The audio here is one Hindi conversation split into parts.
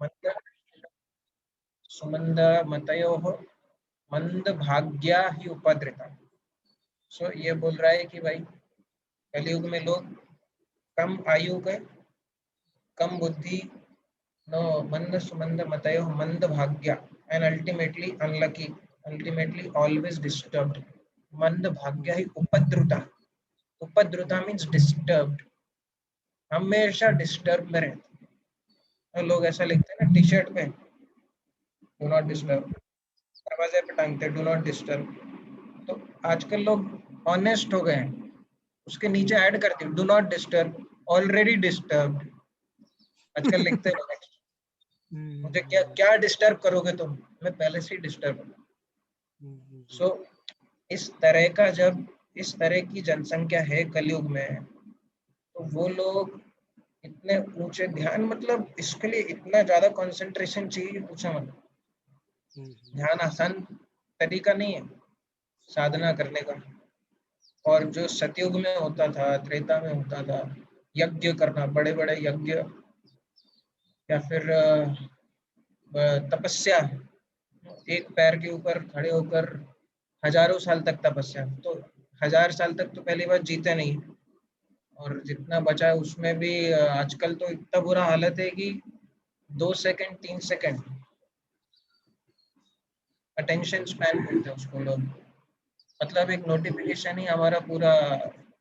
मंद सुमंद मतयोः मंद भाग्या ही उपद्रता। सो ये बोल रहा है कि भाई कलयुग में लोग कम आयु के, कम बुद्धि, नो मंद सुमंद मतयोः मंद भाग्या and ultimately unlucky, ultimately always disturbed. मंद भाग्या ही उपद्रुता, उपद्रुता मीन्स डिस्टर्ब्ड, हमेशा डिस्टर्ब में रहते हैं। लोग ऐसा लिखते हैं ना टी शर्ट पे, डू नॉट डिस्टर्ब, दरवाजे पे टांगते डू नॉट डिस्टर्ब। तो आजकल लोग ऑनेस्ट हो गए हैं, उसके नीचे ऐड करते do not disturb, already disturbed. आजकल लिखते हैं मुझे क्या क्या डिस्टर्ब करोगे तुम, मैं पहले से ही डिस्टर्ब हूँ। सो इस तरह का, जब इस तरह की जनसंख्या है कलयुग में, तो वो लोग इतने ऊंचे ध्यान, मतलब इसके लिए इतना ज्यादा कंसंट्रेशन चाहिए, पूछा मत। ध्यान आसान तरीका नहीं है साधना करने का। और जो सतयुग में होता था, त्रेता में होता था, यज्ञ करना, बड़े बड़े यज्ञ, या फिर तपस्या, एक पैर के ऊपर खड़े होकर हजारों साल तक तपस्या। तो 1000 साल तक तो पहली बार जीते नहीं, और जितना बचा है उसमें भी आजकल तो इतना बुरा हालत है कि 2 सेकंड 3 सेकंड अटेंशन स्पैन बोलते हैं उसको लोग। मतलब एक नोटिफिकेशन ही हमारा पूरा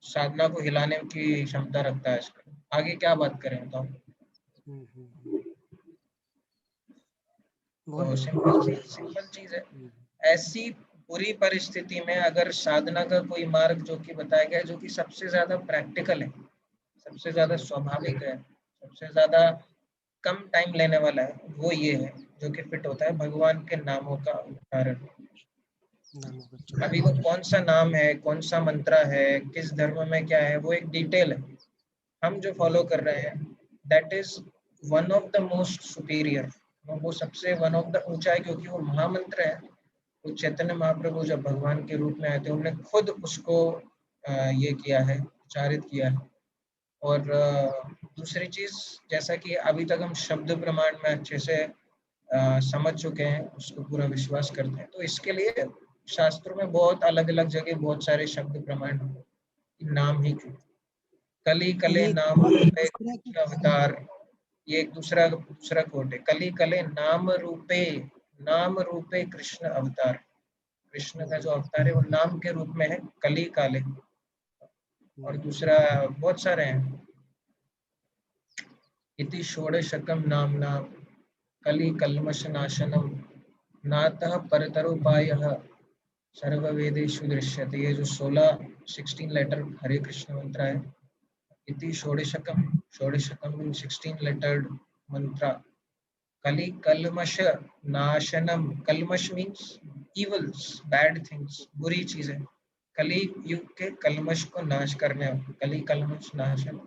साधना को हिलाने की क्षमता रखता है इसका। आगे क्या बात करें तो सिंपल चीज है। ऐसी बुरी परिस्थिति में अगर साधना का कोई मार्ग जो कि बताया गया है, जो कि सबसे ज्यादा प्रैक्टिकल है, सबसे ज्यादा स्वाभाविक है, सबसे ज्यादा कम टाइम लेने वाला है, वो ये है जो कि फिट होता है भगवान के नामों का उच्चारण। अभी वो कौन सा नाम है, कौन सा मंत्र है, किस धर्म में क्या है, वो एक डिटेल है। हम जो फॉलो कर रहे हैं that is one of the most superior, वो सबसे वन ऑफ द ऊंचा है, क्योंकि वो महामंत्र है। वो चैतन्य महाप्रभु जब भगवान के रूप में आए थे, उन्होंने खुद उसको ये किया है, उच्चारित किया है। और दूसरी चीज, जैसा कि अभी तक हम शब्द प्रमाण में अच्छे से समझ चुके हैं, उसको पूरा विश्वास करते हैं, तो इसके लिए शास्त्रों में बहुत अलग अलग जगह बहुत सारे शब्द प्रमाण, नाम ही क्यों, कली कले नाम रूपे कृष्ण अवतार, ये एक दूसरा दूसरा कोट है। कली कले नाम रूपे कृष्ण अवतार, कृष्ण का जो अवतार है वो नाम के रूप में है, कली काले। और दूसरा बहुत सारे हैं, इति षोडशकम नामना कली कल्मष नाशनम नातः परतरोपायः सर्ववेदेषु दृश्यते। ये जो 16 लेटर हरे कृष्ण मंत्र है, इति षोडशकम, षोडशकम मीन 16 लेटर्ड मंत्र, कली कल्मष नाशनम, कल्मष मीन्स इवल्स, बैड थिंग्स, बुरी चीजें, कली युग के कल्मष को नाश करने, कली कल्मष नाशन,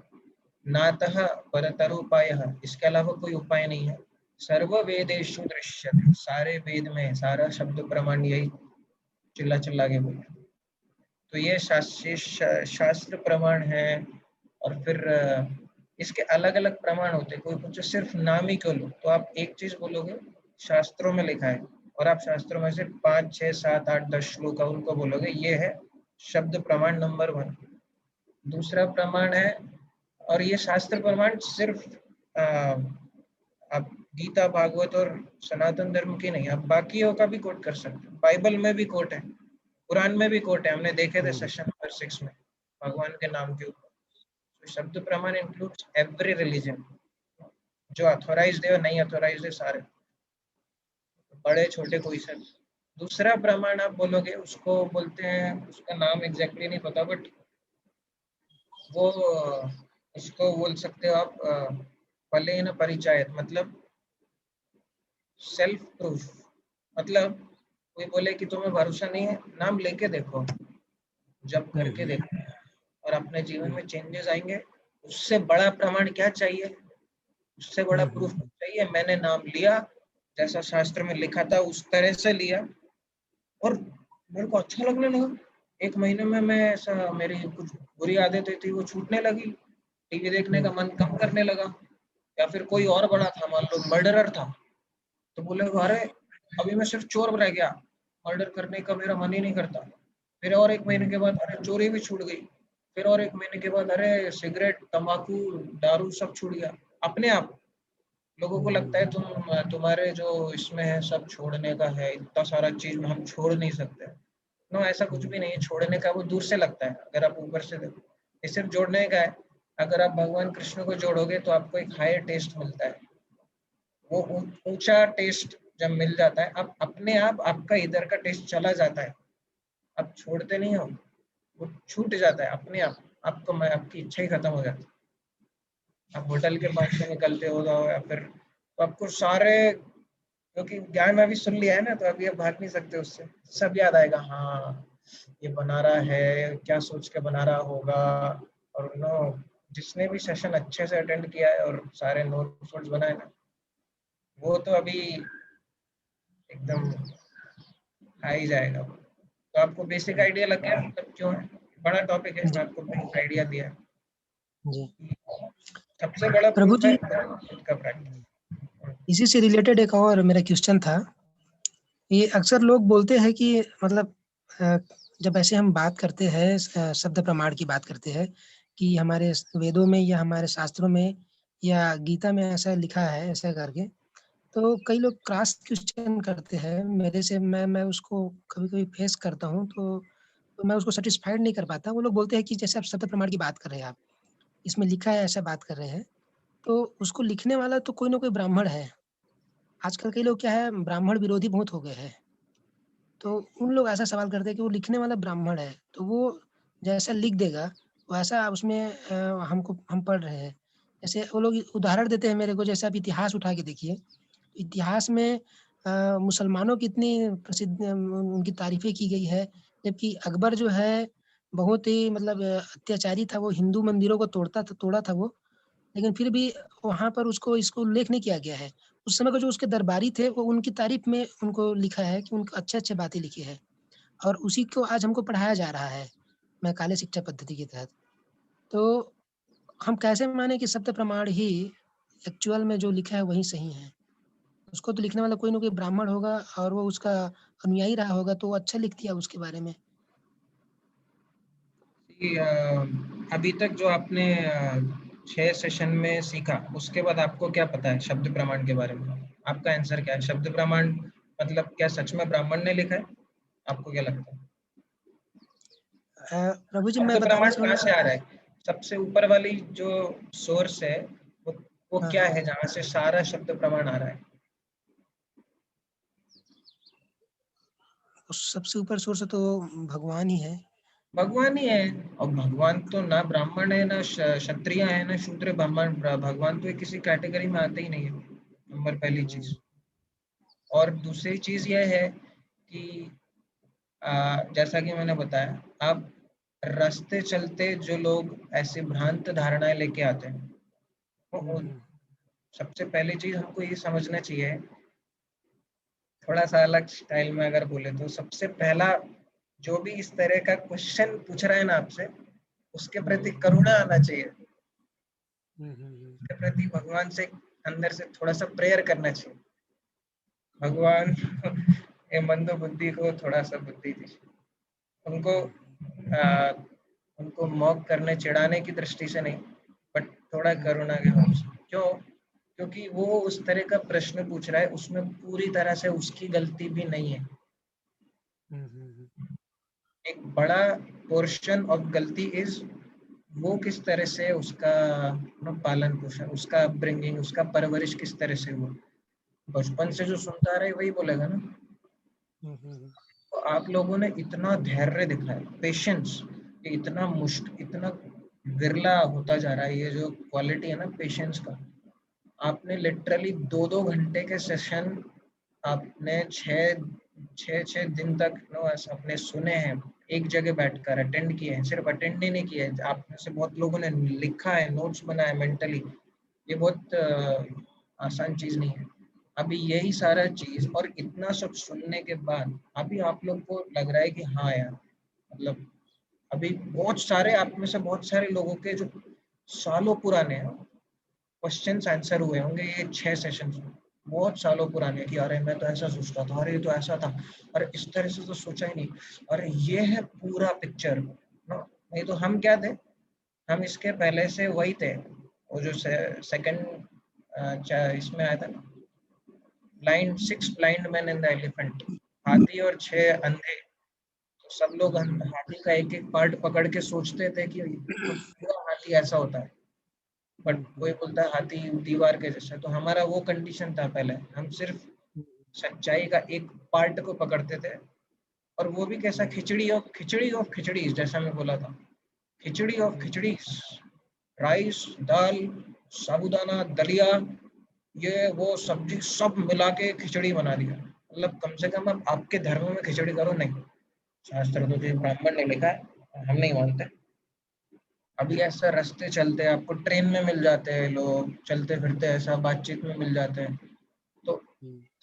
नातः परतरोपायः, इसके अलावा कोई उपाय नहीं है, सर्व वेदेषु दृश्यते, सारे वेद में, सारा शब्द प्रमाण यही चिल्ला चिल्ला के बोले। तो ये शास्त्र प्रमाण है। और फिर इसके अलग अलग प्रमाण होते हैं। कोई पूछे सिर्फ नाम ही क्यों लो, तो आप एक चीज बोलोगे शास्त्रों में लिखा है, और आप शास्त्रों में से 5, 6, 7, 8, 10 श्लोक है उनको बोलोगे, ये है शब्द प्रमाण नंबर 1। दूसरा प्रमाण है, और ये शास्त्र प्रमाण सिर्फ आप गीता भागवत और सनातन धर्म की नहीं, आप बाकियों का भी कोट कर सकते हो। बाइबल में भी कोट है, कुरान में भी कोट है, हमने देखे थे सेशन नंबर 6 में, भगवान के नाम के ऊपर। तो शब्द प्रमाण इंक्लूड्स एवरी रिलीजन, जो अथोराइज्ड है और नहीं अथोराइज्ड है, सारे, बड़े छोटे कोई से। दूसरा प्रमाण आप बोलोगे, उसको बोलते हैं, उसका नाम एग्जैक्टली नहीं पता, बट वो उसको बोल सकते हो आप फलेन परिचयत, मतलब सेल्फ प्रूफ। मतलब कोई बोले कि तुम्हें भरोसा नहीं है, नाम लेके देखो, जब करके देखो, और अपने जीवन में चेंजेस आएंगे। उससे बड़ा प्रमाण क्या चाहिए, उससे बड़ा प्रूफ चाहिए। मैंने नाम लिया, जैसा शास्त्र में लिखा था उस तरह से लिया, और मेरे को अच्छा लगने लगा। 1 महीने में मैं ऐसा, मेरी कुछ बुरी आदतें थी वो छूटने लगी, टीवी देखने का मन कम करने लगा, या फिर कोई और बड़ा था, मान लो मर्डरर था, तो बोले अरे अभी मैं सिर्फ चोर रह गया, मर्डर करने का मेरा मन ही नहीं करता। फिर और 1 महीने के बाद अरे चोरी भी छूट गई। फिर और 1 महीने के बाद अरे सिगरेट, तंबाकू, दारू सब छूट गया अपने आप। लोगों को लगता है तुम्हारे जो इसमें है सब छोड़ने का है, इतना सारा चीज हम छोड़ नहीं सकते। नो, ऐसा कुछ भी नहीं है छोड़ने का, वो दूर से लगता है, अगर आप ऊपर से देखो ये सिर्फ जोड़ने का है। अगर आप भगवान कृष्ण को जोड़ोगे तो आपको एक हायर टेस्ट मिलता है। वो ऊंचा टेस्ट जब मिल जाता है, आप अपने आप आपका इधर का टेस्ट चला जाता है, आप छोड़ते नहीं हो, वो छूट जाता है अपने आप। आपको मैं आपकी इच्छा ही खत्म हो जाती है। आप होटल के पास से निकलते हो जाओ या फिर तो आपको सारे, क्योंकि ज्ञान अभी सुन लिया है ना, तो अभी आप भाग नहीं सकते उससे। सब याद आएगा, हाँ ये बना रहा है, क्या सोच के बना रहा होगा। और नो, जिसने भी सेशन अच्छे से अटेंड किया है और सारे नोट्स वोट्स बनाए ना, वो तो अभी एकदम आ ही जाएगा। तो आपको बेसिक आइडिया लग गया मतलब क्यों है, बड़ा टॉपिक है, जी मैं आपको बेसिक आइडिया दिया है। जी। सबसे बड़ा प्रभु प्रूफ जी, है खुद का प्रैक्टिस। इसी से रिलेटेड एक और मेरा क्वेश्चन था। ये अक्सर लोग बोलते हैं कि मतलब अ, जब ऐसे हम बात करते हैं शब्द प्रमाण की बात करते हैं कि हमारे वेदों में या हमारे शास्त्रों में या गीता में ऐसा लिखा है ऐसा करके, तो कई लोग क्रॉस क्वेश्चन करते हैं मेरे से। मैं उसको कभी-कभी फेस करता हूँ, तो मैं उसको सैटिस्फाइड नहीं कर पाता। वो लोग बोलते हैं कि जैसे आप शब्द प्रमाण की बात कर रहे हैं आप, इसमें लिखा है ऐसा बात कर रहे हैं, तो उसको लिखने वाला तो कोई ना कोई ब्राह्मण है। आजकल कई लोग क्या है, ब्राह्मण विरोधी बहुत हो गए हैं। तो उन लोग ऐसा सवाल करते हैं कि वो लिखने वाला ब्राह्मण है, तो वो जैसा लिख देगा वैसा उसमें हमको हम पढ़ रहे हैं। जैसे वो लोग उदाहरण देते हैं मेरे को, जैसे आप इतिहास उठा के देखिए। इतिहास में मुसलमानों की इतनी प्रसिद्ध उनकी तारीफ़ें की गई है, जबकि अकबर जो है बहुत ही मतलब अत्याचारी था, वो हिंदू मंदिरों को तोड़ा था वो। लेकिन फिर भी वहाँ पर उसको इसको उल्लेख नहीं किया गया है। उस समय के जो उसके दरबारी थे, वो उनकी तारीफ़ में उनको लिखा है कि उनको अच्छे-अच्छे बातें लिखी है, और उसी को आज हमको पढ़ाया जा रहा है, मैकाले शिक्षा पद्धति के तहत। तो हम कैसे माने कि शब्द प्रमाण ही एक्चुअल में जो लिखा है वही सही है? उसको तो लिखने वाला कोई ना कोई ब्राह्मण होगा और वो उसका अनुयायी रहा होगा, तो वो अच्छा लिख दिया उसके बारे में। कि अभी तक जो आपने 6 सेशन में सीखा, उसके बाद आपको क्या पता है शब्द प्रमाण के बारे में? आपका आंसर क्या है? शब्द प्रमाण मतलब क्या सच में ब्राह्मण ने लिखा है? आपको क्या लगता है? प्रभु जी, मैं शब्द बताना प्रमाण कहाँ चाहूँगा। से आ रहा है? सबसे ऊपर वाली जो सोर्स है, वो हाँ, क्या हाँ। है जहाँ से सारा शब्द प्रमाण आ रहा है? उस सबसे ऊपर सोर्स तो भगवान ही है। भगवान ही है। और भगवान तो ना ब्राह्मण है, ना क्षत्रिय है, ना शूद्र। ब्राह्मण भगवान तो किसी कैटेगरी में आते ही नहीं है, नंबर पहली चीज। हुँ, और दूसरी चीज यह है कि जैसा कि मैंने बताया, आप रास्ते चलते जो लोग ऐसे भ्रांत धारणाएं लेके आते हैं, हुँ, वो हुँ, सबसे पहली चीज हमको ये समझना चाहिए, थोड़ा सा अलग स्टाइल में अगर बोले तो, सबसे पहला जो भी इस तरह का क्वेश्चन पूछ रहा है ना आपसे, उसके हुँ, प्रति हुँ, करुणा आना चाहिए। हुँ, हुँ, हुँ, उसके प्रति भगवान से अंदर से थोड़ा सा प्रेयर करना चाहिए, भगवान ये मंद बुद्धि को थोड़ा सा बुद्धि दीजिए। उनको हुँ, आ, उनको मॉक करने चिढ़ाने की दृष्टि से नहीं, बट थोड़ा हुँ, करुणा के भाव से। क्यों? क्योंकि वो उस तरह का प्रश्न पूछ रहा है, उसमें पूरी तरह से उसकी गलती भी नहीं है। हुँ, हुँ, एक बड़ा पोर्शन ऑफ गलती इज वो किस तरह से उसका पालन पोषण, उसका अपब्रिंगिंग, उसका परवरिश किस तरह से हुआ। बचपन से जो सुनता रहे वही बोलेगा ना। हुँ, हुँ, तो आप लोगों ने इतना धैर्य दिखाया, पेशेंस, ये इतना मुश्किल, इतना विरला होता जा रहा है ये जो क्वालिटी है ना पेशेंस का। आपने लिटरली 2-2 घंटे के सेशन आपने छः छः दिन तक नो अपने सुने हैं, एक जगह बैठकर अटेंड किए हैं। सिर्फ अटेंड ही नहीं किए, आप में से बहुत लोगों ने लिखा है, नोट्स बनाए मेंटली। ये बहुत आसान चीज नहीं है। अभी यही सारा चीज और इतना सब सुनने के बाद अभी आप लोग को लग रहा है कि हाँ यार, मतलब अभी बहुत सारे आप में से बहुत सारे लोगों के जो सालों पुराने हैं, क्वेश्चंस आंसर हुए होंगे ये 6 सेशंस में, बहुत सालों पुराने, कि अरे मैं तो ऐसा सोचता था, अरे ये तो ऐसा था, अरे इस तरह से तो सोचा ही नहीं, अरे ये है पूरा पिक्चर ना। नहीं तो हम क्या थे, हम इसके पहले से वही थे, वो जो सेकंड इसमें आया था ना, blind 6 blind man in the elephant, हाथी और 6 अंधे। तो सब लोग हाथी का एक एक पार्ट पकड़ के सोचते थे कि पूरा हाथी ऐसा होता है, बट कोई बोलता है हाथी दीवार के जैसा। तो हमारा वो कंडीशन था पहले, हम सिर्फ सच्चाई का एक पार्ट को पकड़ते थे, और वो भी कैसा, खिचड़ी ऑफ खिचड़ी, जैसा मैं बोला था, खिचड़ी ऑफ खिचड़ी, राइस, दाल, साबूदाना, दलिया, ये वो सब्जी सब मिला के खिचड़ी बना दिया। मतलब कम से कम अब आपके धर्म में खिचड़ी करो, नहीं, शास्त्र तो जो ब्राह्मण ने लिखा है हम नहीं मानते। अभी ऐसा रास्ते चलते हैं, आपको ट्रेन में मिल जाते हैं, लोग चलते फिरते ऐसा बातचीत में मिल जाते हैं। तो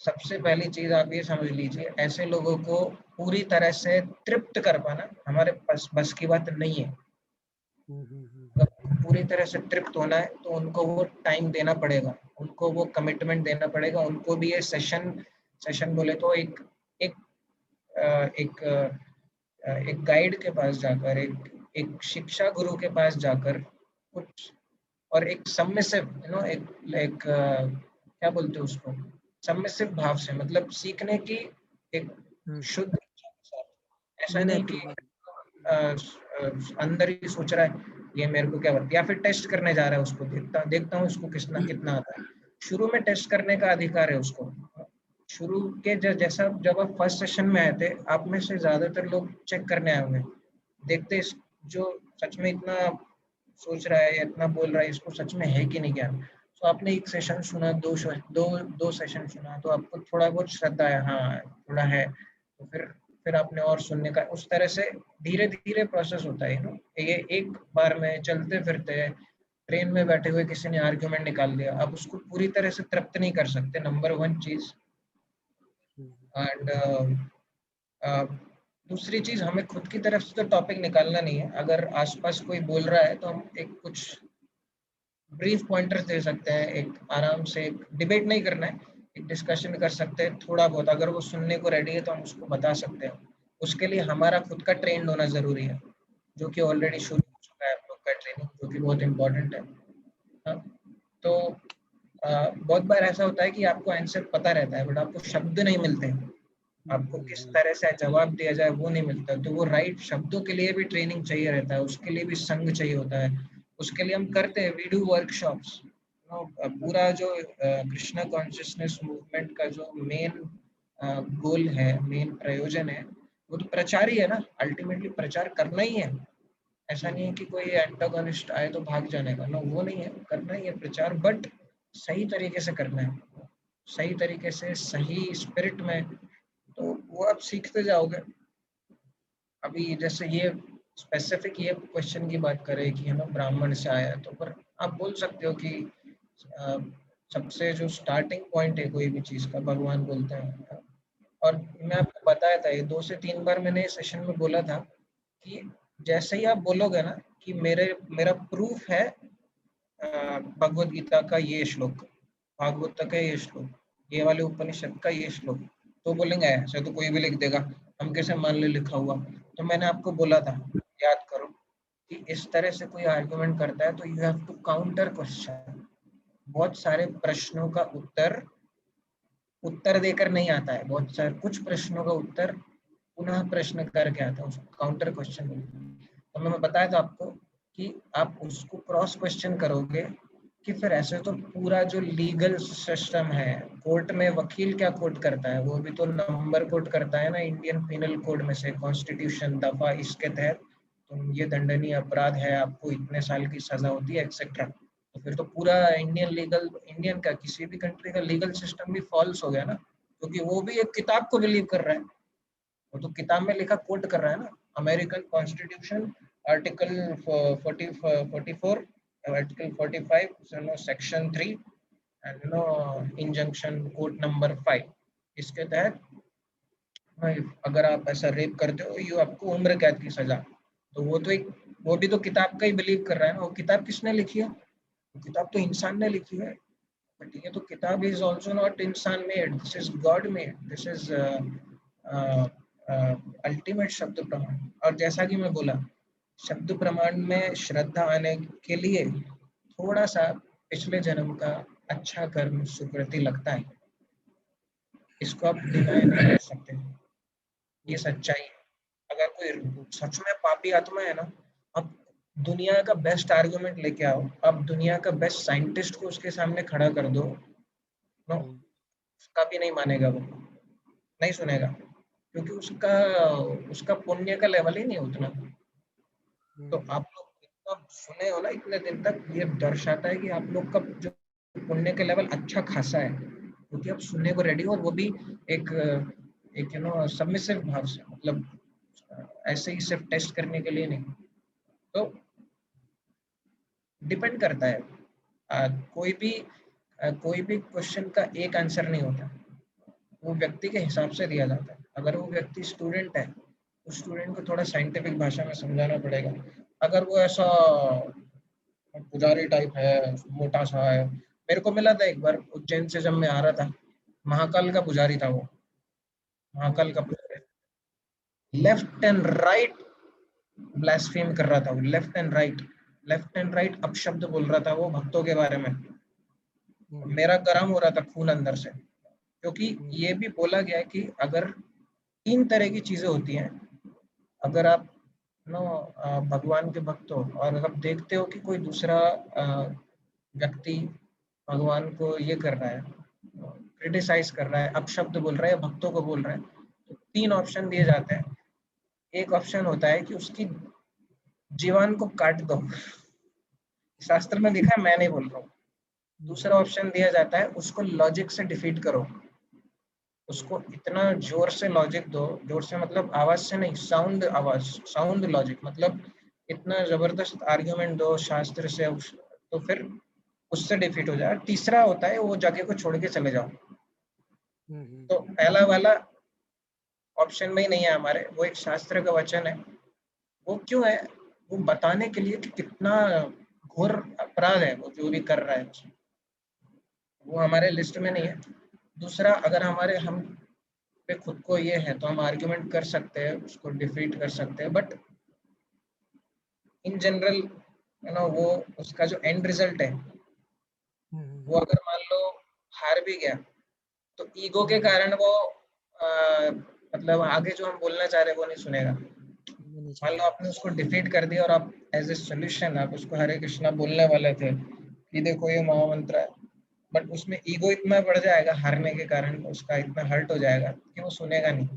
सबसे पहली चीज आप ये समझ लीजिए, ऐसे लोगों को पूरी तरह से तृप्त कर पाना हमारे पास बस की बात नहीं है। अगर पूरी तरह से तृप्त होना है तो उनको वो टाइम देना पड़ेगा, उनको वो कमिटमेंट देना पड़ेगा, उनको भी ये सेशन सेशन बोले तो एक अ, एक एक गाइड के पास जाकर, एक एक शिक्षा गुरु के पास जाकर कुछ, और एक सबमिसिव एक क्या बोलते हैं उसको, सबमिसिव भाव से, मतलब सीखने की एक शुद्ध इच्छा के साथ। ऐसा विनय नहीं कि पूर्वक। अंदर ही सोच रहा है ये मेरे को क्या बता, या फिर टेस्ट करने जा रहा है उसको, देखता देखता हूँ उसको कितना कितना आता है। शुरू में टेस्ट करने का अधिकार है उसको। शुरू के जैसा जब आप फर्स्ट सेशन में आए थे, आप में से ज्यादातर लोग चेक करने आए होंगे, देखते जो सच में इतना सोच रहा है, इतना बोल रहा है, इसको सच में है कि नहीं ज्ञान। तो आपने एक सेशन सुना, दो सेशन सुना, तो आपको थोड़ा बहुत श्रद्धा है, हाँ थोड़ा है, तो फिर आपने और सुनने का, उस तरह से धीरे धीरे प्रोसेस होता है ना। ये एक बार में चलते फिरते ट्रेन में बैठे हुए किसी ने आर्ग्यूमेंट निकाल दिया, आप उसको पूरी तरह से तृप्त नहीं कर सकते, नंबर 1 चीज। एंड दूसरी चीज, हमें खुद की तरफ से तो टॉपिक निकालना नहीं है। अगर आसपास कोई बोल रहा है तो हम एक कुछ ब्रीफ पॉइंटर्स दे सकते हैं, एक आराम से, एक डिबेट नहीं करना है, एक डिस्कशन कर सकते हैं थोड़ा बहुत। अगर वो सुनने को रेडी है तो हम उसको बता सकते हैं। उसके लिए हमारा खुद का ट्रेंड होना जरूरी है, जो कि ऑलरेडी शुरू हो चुका है हम लोग का ट्रेनिंग, जो कि बहुत इंपॉर्टेंट है। हाँ, तो बहुत बार ऐसा होता है कि आपको आंसर पता रहता है, बट आपको शब्द नहीं मिलते हैं, आपको किस तरह से जवाब दिया जाए वो नहीं मिलता। तो वो राइट शब्दों के लिए भी ट्रेनिंग चाहिए रहता है, उसके लिए भी संग चाहिए होता है। उसके लिए हम करते हैं, वी डू वर्कशॉप्स। पूरा जो कृष्णा कॉन्शियसनेस मूवमेंट का जो मेन गोल है, मेन प्रयोजन है, वो तो प्रचार ही है ना, अल्टीमेटली प्रचार करना ही है। ऐसा नहीं है कि कोई एंटागोनिस्ट आए तो भाग जाने का, ना, वो नहीं है, करना ही है प्रचार, बट सही तरीके से करना है, सही तरीके से, सही स्पिरिट में। तो वो आप सीखते जाओगे। अभी जैसे ये स्पेसिफिक ये क्वेश्चन की बात करें कि हमें ब्राह्मण से आया, तो पर आप बोल सकते हो कि अ, सबसे जो स्टार्टिंग पॉइंट है कोई भी चीज का, भगवान बोलते हैं। और मैं आपको बताया था, ये 2 से 3 बार मैंने सेशन में बोला था कि जैसे ही आप बोलोगे ना कि मेरा प्रूफ है भगवत गीता का ये श्लोक, भागवत का ये श्लोक, ये वाले उपनिषद का ये श्लोक, तो बोलेंगे ऐसे तो कोई भी लिख देगा, हम कैसे मान ले लिखा हुआ। तो मैंने आपको बोला था, याद करो, कि इस तरह से कोई आर्गुमेंट करता है तो you have to counter question. बहुत सारे प्रश्नों का उत्तर उत्तर देकर नहीं आता है, बहुत सारे कुछ प्रश्नों का उत्तर पुनः प्रश्न करके आता है, उसको काउंटर क्वेश्चन बोलते हैं। तो मैं बताया था आपको कि आप उसको क्रॉस क्वेश्चन करोगे, कि फिर ऐसे तो पूरा जो लीगल सिस्टम है, कोर्ट में वकील क्या कोर्ट करता है, वो भी तो नंबर कोर्ट करता है ना, इंडियन पिनल कोड में से कॉन्स्टिट्यूशन दफा इसके तहत तुम ये दंडनीय अपराध है, आपको इतने साल की सजा होती है, एक्सेट्रा। तो फिर तो पूरा इंडियन का किसी भी कंट्री का लीगल सिस्टम भी फॉल्स हो गया ना, क्योंकि वो भी एक किताब को बिलीव कर रहा है, वो तो किताब में लिखा कोट कर रहा है ना। American constitution article 44, article 45, section 3, and injunction code number 5, इसके तहत अगर आप ऐसा रेप करते हो, यू आपको उम्र कैद की सजा। तो वो भी तो किताब का ही बिलीव कर रहा है ना। वो किताब किसने लिखी है? किताब तो इंसान ने लिखी है, बट ये तो किताब इज ऑल्सो नॉट इंसान made, this is God made, this is ultimate शब्द प्रमाण। और जैसा कि मैं बोला, शब्द प्रमाण में श्रद्धा आने के लिए थोड़ा सा पिछले जन्म का अच्छा कर्म सुकृति लगता है, इसको आप डिनाई नहीं कर सकते, ये सच्चाई है। अगर कोई सच में पापी आत्मा है ना, अब दुनिया का बेस्ट आर्गुमेंट लेके आओ, अब दुनिया का बेस्ट साइंटिस्ट को उसके सामने खड़ा कर दो, नो, उसका भी नहीं मानेगा, वो नहीं सुनेगा, क्योंकि उसका उसका पुण्य का लेवल ही नहीं उतना। तो आप लोग इतना सुने हो ना इतने दिन तक, ये दर्शाता है कि आप लोग का जो पुण्य का लेवल अच्छा खासा है, क्योंकि आप सुनने को रेडी हो, और वो भी एक एक सबमिसिव भाव से, मतलब ऐसे ही सिर्फ टेस्ट करने के लिए नहीं। तो डिपेंड करता है, कोई भी क्वेश्चन का एक आंसर नहीं होता, वो व्यक्ति के हिसाब से दिया जाता है। अगर वो व्यक्ति स्टूडेंट है, उस स्टूडेंट को थोड़ा साइंटिफिक भाषा में समझाना पड़ेगा। अगर वो ऐसा पुजारी टाइप है, मोटा सा है, मेरे को मिला था एक बार उज्जैन से जब मैं आ रहा था, महाकाल का पुजारी था वो, महाकाल का पुजारी, लेफ्ट एंड राइट ब्लास्फेम कर रहा था वो, लेफ्ट एंड राइट अपशब्द बोल रहा था वो भक्तों के बारे में। मेरा गर्म हो रहा था खून अंदर से, क्योंकि ये भी बोला गया है कि अगर तीन तरह की चीजें होती हैं, अगर आप भगवान के भक्त हो और आप देखते हो कि कोई दूसरा व्यक्ति भगवान को ये कर रहा है, क्रिटिसाइज कर रहा है, अपशब्द बोल रहा है, भक्तों को बोल रहा है, तो तीन ऑप्शन दिए जाते हैं। एक ऑप्शन होता है कि उसकी जीवन को काट दो, शास्त्र में लिखा है, मैं नहीं बोल रहा हूँ। दूसरा ऑप्शन दिया जाता है, उसको लॉजिक से डिफीट करो, उसको इतना जोर से लॉजिक दो, जोर से मतलब आवाज से नहीं, साउंड आवाज, साउंड लॉजिक, मतलब इतना जबरदस्त आर्ग्यूमेंट दो शास्त्र से, तो फिर उससे डिफीट हो जाए। तीसरा होता है वो जगह को छोड़ के चले जाओ। तो पहला वाला ऑप्शन में ही नहीं है हमारे, वो एक शास्त्र का वचन है। वो क्यों है? वो बताने के लिए कि कितना घोर अपराध है वो जो भी कर रहा है, वो हमारे लिस्ट में नहीं है। दूसरा, अगर हमारे हम पे खुद को ये है तो हम आर्ग्यूमेंट कर सकते हैं, उसको डिफीट कर सकते हैं, बट इन जनरल वो उसका जो एंड रिजल्ट है, वो अगर मान लो हार भी गया, तो ईगो के कारण वो मतलब आगे जो हम बोलना चाह रहे हैं वो नहीं सुनेगा। मान लो आपने उसको डिफीट कर दिया और आप एज ए सोल्यूशन आप उसको हरे कृष्णा बोलने वाले थे कि देखो ये महामंत्र है, बट उसमें ईगो इतना बढ़ जाएगा हारने के कारण, उसका इतना हर्ट हो जाएगा कि वो सुनेगा नहीं।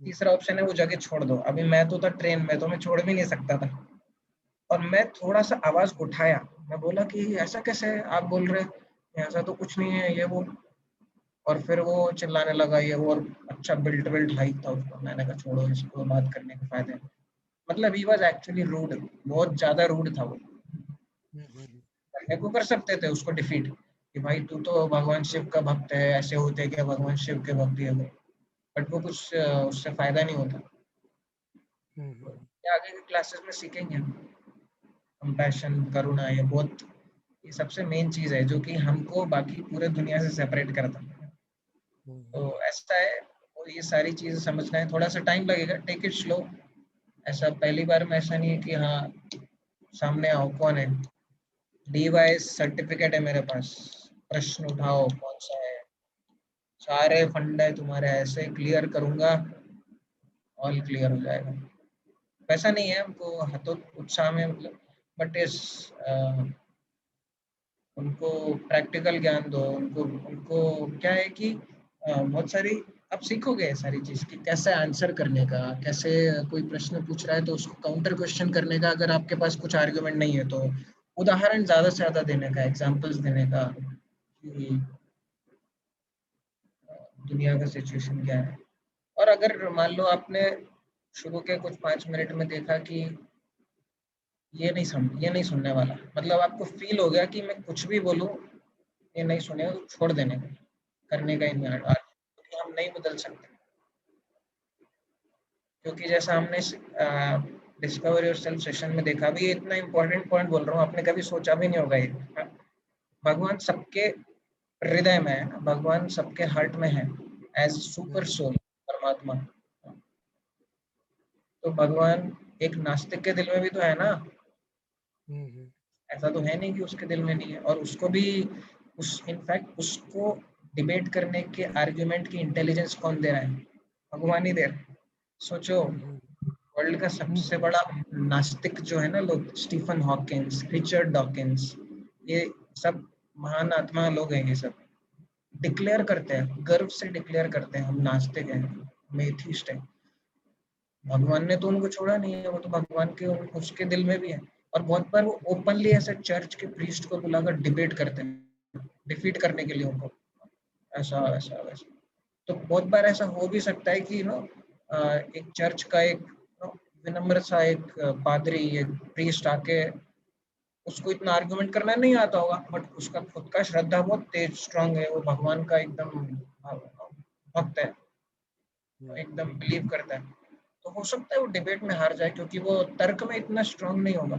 तीसरा ऑप्शन है वो जगह छोड़ दो। अभी मैं तो था ट्रेन में, तो मैं छोड़ भी नहीं सकता था, और मैं थोड़ा सा आवाज उठाया, मैं बोला कि ऐसा कैसे आप बोल रहे, ऐसा तो कुछ नहीं है ये वो, और फिर वो चिल्लाने लगा ये वो, और अच्छा बिल्ट बिल्ट हाइक था उसको। मैंने कहा छोड़ो, इसको बात करने के फायदे नहीं। मतलब ही वाज एक्चुअली रूड, बहुत ज्यादा रूड था वो। करने को कर सकते थे उसको डिफीट कि भाई तू तो भगवान शिव का भक्त है, ऐसे होते क्या भगवान शिव के भक्त है वो, बट वो कुछ उससे फायदा नहीं होता। ये आगे के क्लासेस में सीखेंगे हम, कंपैशन, करुणा, ये सबसे मेन चीज है जो कि हमको बाकी पूरे दुनिया से सेपरेट करता है। तो ऐसा है, और ये सारी चीजें समझना है, थोड़ा सा टाइम लगेगा, टेक इट स्लो। ऐसा पहली बार में ऐसा नहीं है कि हाँ सामने आओ कौन है, डीवाइस सर्टिफिकेट है मेरे पास, प्रश्न उठाओ कौन सा है, सारे फंडे तुम्हारे ऐसे क्लियर करूंगा, ऑल क्लियर हो जाएगा। वैसा नहीं है, हमको हाथों उत्साह में मतलब, बट इस उनको प्रैक्टिकल ज्ञान दो, उनको उनको क्या है कि बहुत सारी आप सीखोगे सारी चीज की, कैसे आंसर करने का, कैसे कोई प्रश्न पूछ रहा है तो उसको काउंटर क्वेश्चन करने का, अगर आपके पास कुछ आर्गुमेंट नहीं है तो उदाहरण ज्यादा से ज्यादा देने का, एग्जांपल्स देने का कि दुनिया का सिचुएशन क्या है। और अगर मान लो आपने शुरू के कुछ 5 मिनट में देखा कि ये नहीं सुनने वाला, मतलब आपको फील हो गया कि मैं कुछ भी बोलूं ये नहीं सुनेगा, तो छोड़ देने का, करने का ही नहीं। क्योंकि हम नहीं बदल सकते, क्योंकि जैसा हमने डिस्कवर योरसेल्फ सेशन में देखा भी, ये इतना इंपॉर्टेंट पॉइंट बोल रहा हूँ, आपने कभी सोचा भी नहीं होगा ये। भगवान सबके हृदय में है, भगवान सबके हार्ट में है, एज सुपर सोल, परमात्मा। तो भगवान एक नास्तिक के दिल में भी तो है ना, ऐसा तो है नहीं कि उसके दिल में नहीं है। और उसको भी इनफैक्ट उसको डिबेट करने के, आर्ग्यूमेंट की इंटेलिजेंस कौन दे रहा है? भगवान ही दे रहा है। सोचो, वर्ल्ड का सबसे बड़ा नास्तिक जो है ना लोग, स्टीफन हॉकिंस, रिचर्ड डॉकिंस, ये सब महान आत्मा लोग हैं। ये सब डिक्लेयर करते हैं, गर्व से डिक्लेयर करते हैं हम नास्तिक हैं, हम एथीस्ट हैं। भगवान ने तो उनको छोड़ा नहीं है, वो तो भगवान के उसके दिल में भी है। और बहुत बार वो ओपनली ऐसे चर्च के प्रीस्ट को बुलाकर डिबेट करते हैं, डिफीट करने के लिए उनको, ऐसा ऐसा वैसा। तो बहुत बार ऐसा हो भी सकता है कि एक चर्च का एक विनम्र सा एक पादरी, एक प्रीस्ट आके, उसको इतना आर्गुमेंट करना नहीं आता होगा, बट उसका खुद का श्रद्धा बहुत तेज स्ट्रांग है, वो भगवान का एकदम भक्त है, एकदम बिलीव करता है। तो हो सकता है वो डिबेट में हार जाए, क्योंकि वो तर्क में इतना स्ट्रांग नहीं होगा।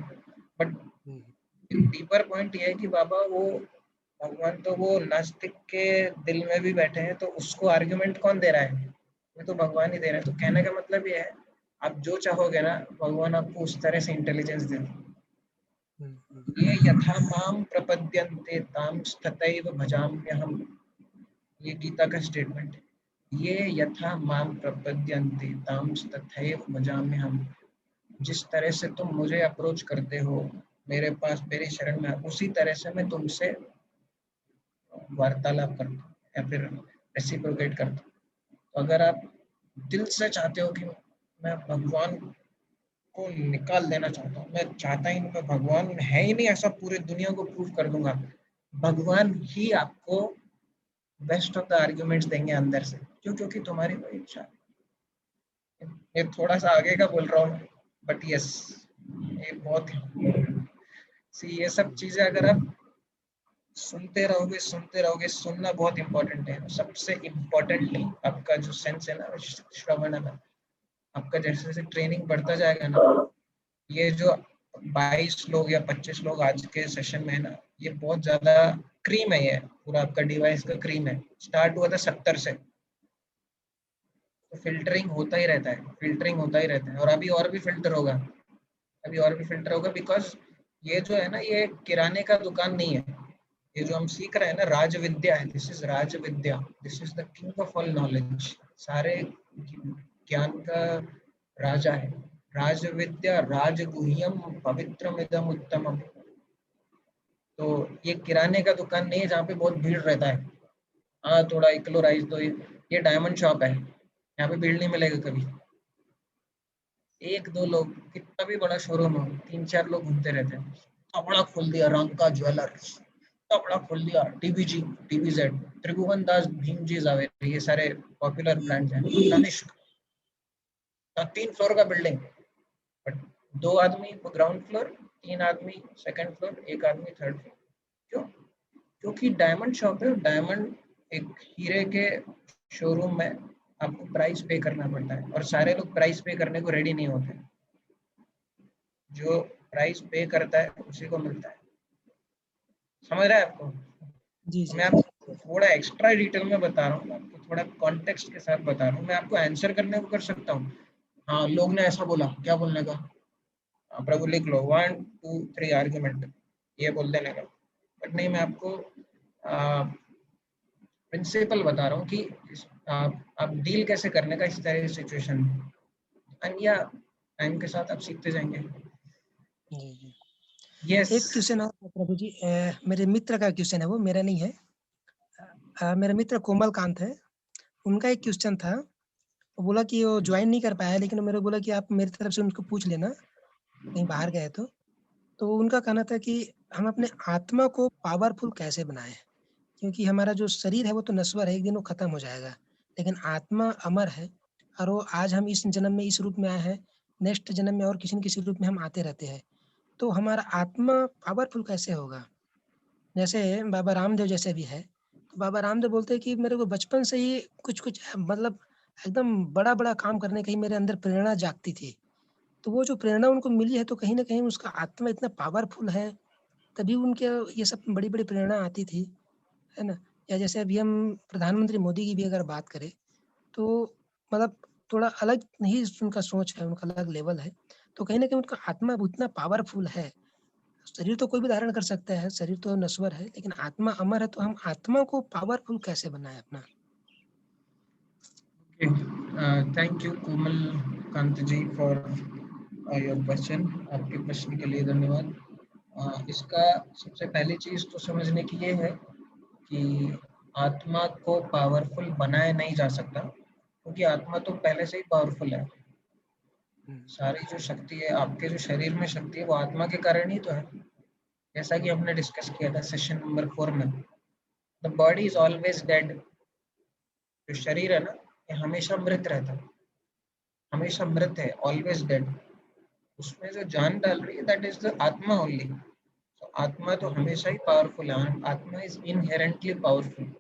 बट डीपर पॉइंट ये है कि बाबा वो भगवान तो वो नास्तिक के दिल में भी बैठे हैं, तो उसको आर्गुमेंट कौन दे रहा है? ये तो भगवान ही दे रहे हैं। तो कहने का मतलब ये है, आप जो चाहोगे ना, भगवान आपको उस तरह से इंटेलिजेंस दे। ये यथा माम प्रपद्यन्ते ताम तथैव भजाम्यहम्, ये गीता का स्टेटमेंट है। ये यथा माम प्रपद्यन्ते ताम तथैव भजाम्यहम्, जिस तरह से तुम मुझे अप्रोच करते हो, मेरे पास मेरी शरण में, उसी तरह से मैं तुमसे वार्तालाप करता हूँ या फिर रेसिप्रोकेट करता हूँ। तो अगर आप दिल से चाहते हो कि मैं भगवान को निकाल देना चाहता हूँ, मैं चाहता ही नहीं, मैं भगवान है ही नहीं ऐसा पूरी दुनिया को प्रूव कर दूंगा, भगवान ही आपको बेस्ट ऑफ द आर्ग्यूमेंट्स देंगे अंदर से। क्यों? क्योंकि तुम्हारी वो इच्छा। ये थोड़ा सा आगे का बोल रहा हूँ, बट यस, ये बहुत सी ये सब चीजें अगर आप सुनते रहोगे, सुनते रहोगे, सुनना बहुत इंपॉर्टेंट है। सबसे इम्पोर्टेंटली आपका जो सेंस है ना, श्रवण है, आपका जैसे जैसे ट्रेनिंग बढ़ता जाएगा ना, ये जो 22 लोग या 25 लोग आज के सेशन में है ना, ये बहुत ज्यादा क्रीम है, ये पूरा आपका डिवाइस का क्रीम है। स्टार्ट हुआ था 70 से, तो फिल्टरिंग होता ही रहता है, फिल्टरिंग होता ही रहता है, और अभी और भी फिल्टर होगा, अभी और भी फिल्टर होगा। बिकॉज ये जो है ना, ये किराने का दुकान नहीं है। ये जो हम सीख रहे हैं ना, राज विद्या है, this is Raj Vidya, this is the king of all knowledge, सारे ज्ञान का राजा है। राज विद्या राजगुह्यम पवित्रमिदम उत्तमम। तो ये किराने का दुकान नहीं है जहाँ पे बहुत भीड़ रहता है। हाँ, थोड़ा 1 किलो राइस दो, ये डायमंड शॉप है, यहाँ पे भीड़ नहीं मिलेगा कभी। 1-2 लोग, कितना भी बड़ा शोरूम हो, 3-4 लोग घूमते रहते हैं। कपड़ा खोल दिया रंग का ज्वेलर्स, कपड़ा खोल दिया टीबीजी, टीबीजेड, त्रिभुवन दास, भीमजी जावेद, ये सारे पॉपुलर ब्रांड्स हैं। तनिष्क, 3 फ्लोर का बिल्डिंग, बट 2 आदमी ग्राउंड फ्लोर, 3 आदमी सेकंड फ्लोर, 1 आदमी थर्ड फ्लोर। क्यों? क्योंकि डायमंड शॉप है, डायमंड एक हीरे के शोरूम में आपको प्राइस पे करना पड़ता है, और सारे लोग प्राइस पे करने को रेडी नहीं होते। जो प्राइस पे करता है उसी को मिलता है। समझ रहा है आपको? जी तो जी मैं आपको थोड़ा एक्स्ट्रा डिटेल में बता रहा हूँ, आपको थोड़ा कॉन्टेक्स्ट के साथ बता रहा हूँ। मैं आपको आंसर करने को कर सकता हूँ, हाँ लोग ने ऐसा बोला, क्या बोलने का, प्रभु लिख लो 1 2 3 आर्ग्यूमेंट, ये बोल देने का। बट नहीं, मैं आपको प्रिंसिपल बता रहा हूँ कि आप डील कैसे करने का इस तरह की सिचुएशन में, एंड या टाइम के साथ आप सीखते जाएंगे। जी जी। यस। एक क्वेश्चन और था प्रभु जी, मेरे मित्र का क्वेश्चन है, वो मेरा नहीं है। मेरा मित्र कोमल कांत है, उनका एक क्वेश्चन था। वो बोला कि वो ज्वाइन नहीं कर पाया, लेकिन मेरे को बोला कि आप मेरी तरफ से उनको पूछ लेना, कहीं बाहर गए तो उनका कहना था कि हम अपने आत्मा को पावरफुल कैसे बनाएं, क्योंकि हमारा जो शरीर है वो तो नश्वर है, एक दिन वो खत्म हो जाएगा, लेकिन आत्मा अमर है। और वो आज हम इस जन्म में इस रूप में आए हैं, नेक्स्ट जन्म में और किसी न किसी रूप में हम आते रहते हैं। तो हमारा आत्मा पावरफुल कैसे होगा? जैसे बाबा रामदेव जैसे भी है, तो बाबा रामदेव बोलते हैं कि मेरे को बचपन से ही कुछ कुछ मतलब एकदम बड़ा बड़ा काम करने की मेरे अंदर प्रेरणा जागती थी। तो वो जो प्रेरणा उनको मिली है तो कहीं न कहीं उसका आत्मा इतना पावरफुल है, तभी उनके ये सब बड़ी-बड़ी प्रेरणा आती थी, है ना? या जैसे अभी हम प्रधानमंत्री मोदी की भी अगर बात करें, तो मतलब थोड़ा अलग ही उनका सोच है, उनका अलग लेवल है। तो कहीं न कहीं उनका आत्मा उतना पावरफुल है। शरीर तो कोई भी धारण कर सकता है, शरीर तो नश्वर है, लेकिन आत्मा अमर है, तो हम आत्मा को पावरफुल कैसे बनाएँ अपना? Thank you Komal Kant ji for your question. आपके प्रश्न के लिए धन्यवाद। इसका सबसे पहली चीज तो समझने की ये है कि आत्मा को पावरफुल बनाया नहीं जा सकता, क्योंकि आत्मा तो पहले से ही पावरफुल है। हुँ, सारी जो शक्ति है, आपके जो शरीर में शक्ति है, वो आत्मा के कारण ही तो है। जैसा कि हमने डिस्कस किया था सेशन नंबर 4 में, the body is always dead. जो शरीर है ना, ये हमेशा मृत रहता है, हमेशा मृत है, ऑलवेज डेड। उसमें जो जान डाल रही है, दैट इज द आत्मा ओनली। तो आत्मा तो हुँ, हमेशा ही पावरफुल है। आत्मा इज इनहेरेंटली पावरफुल।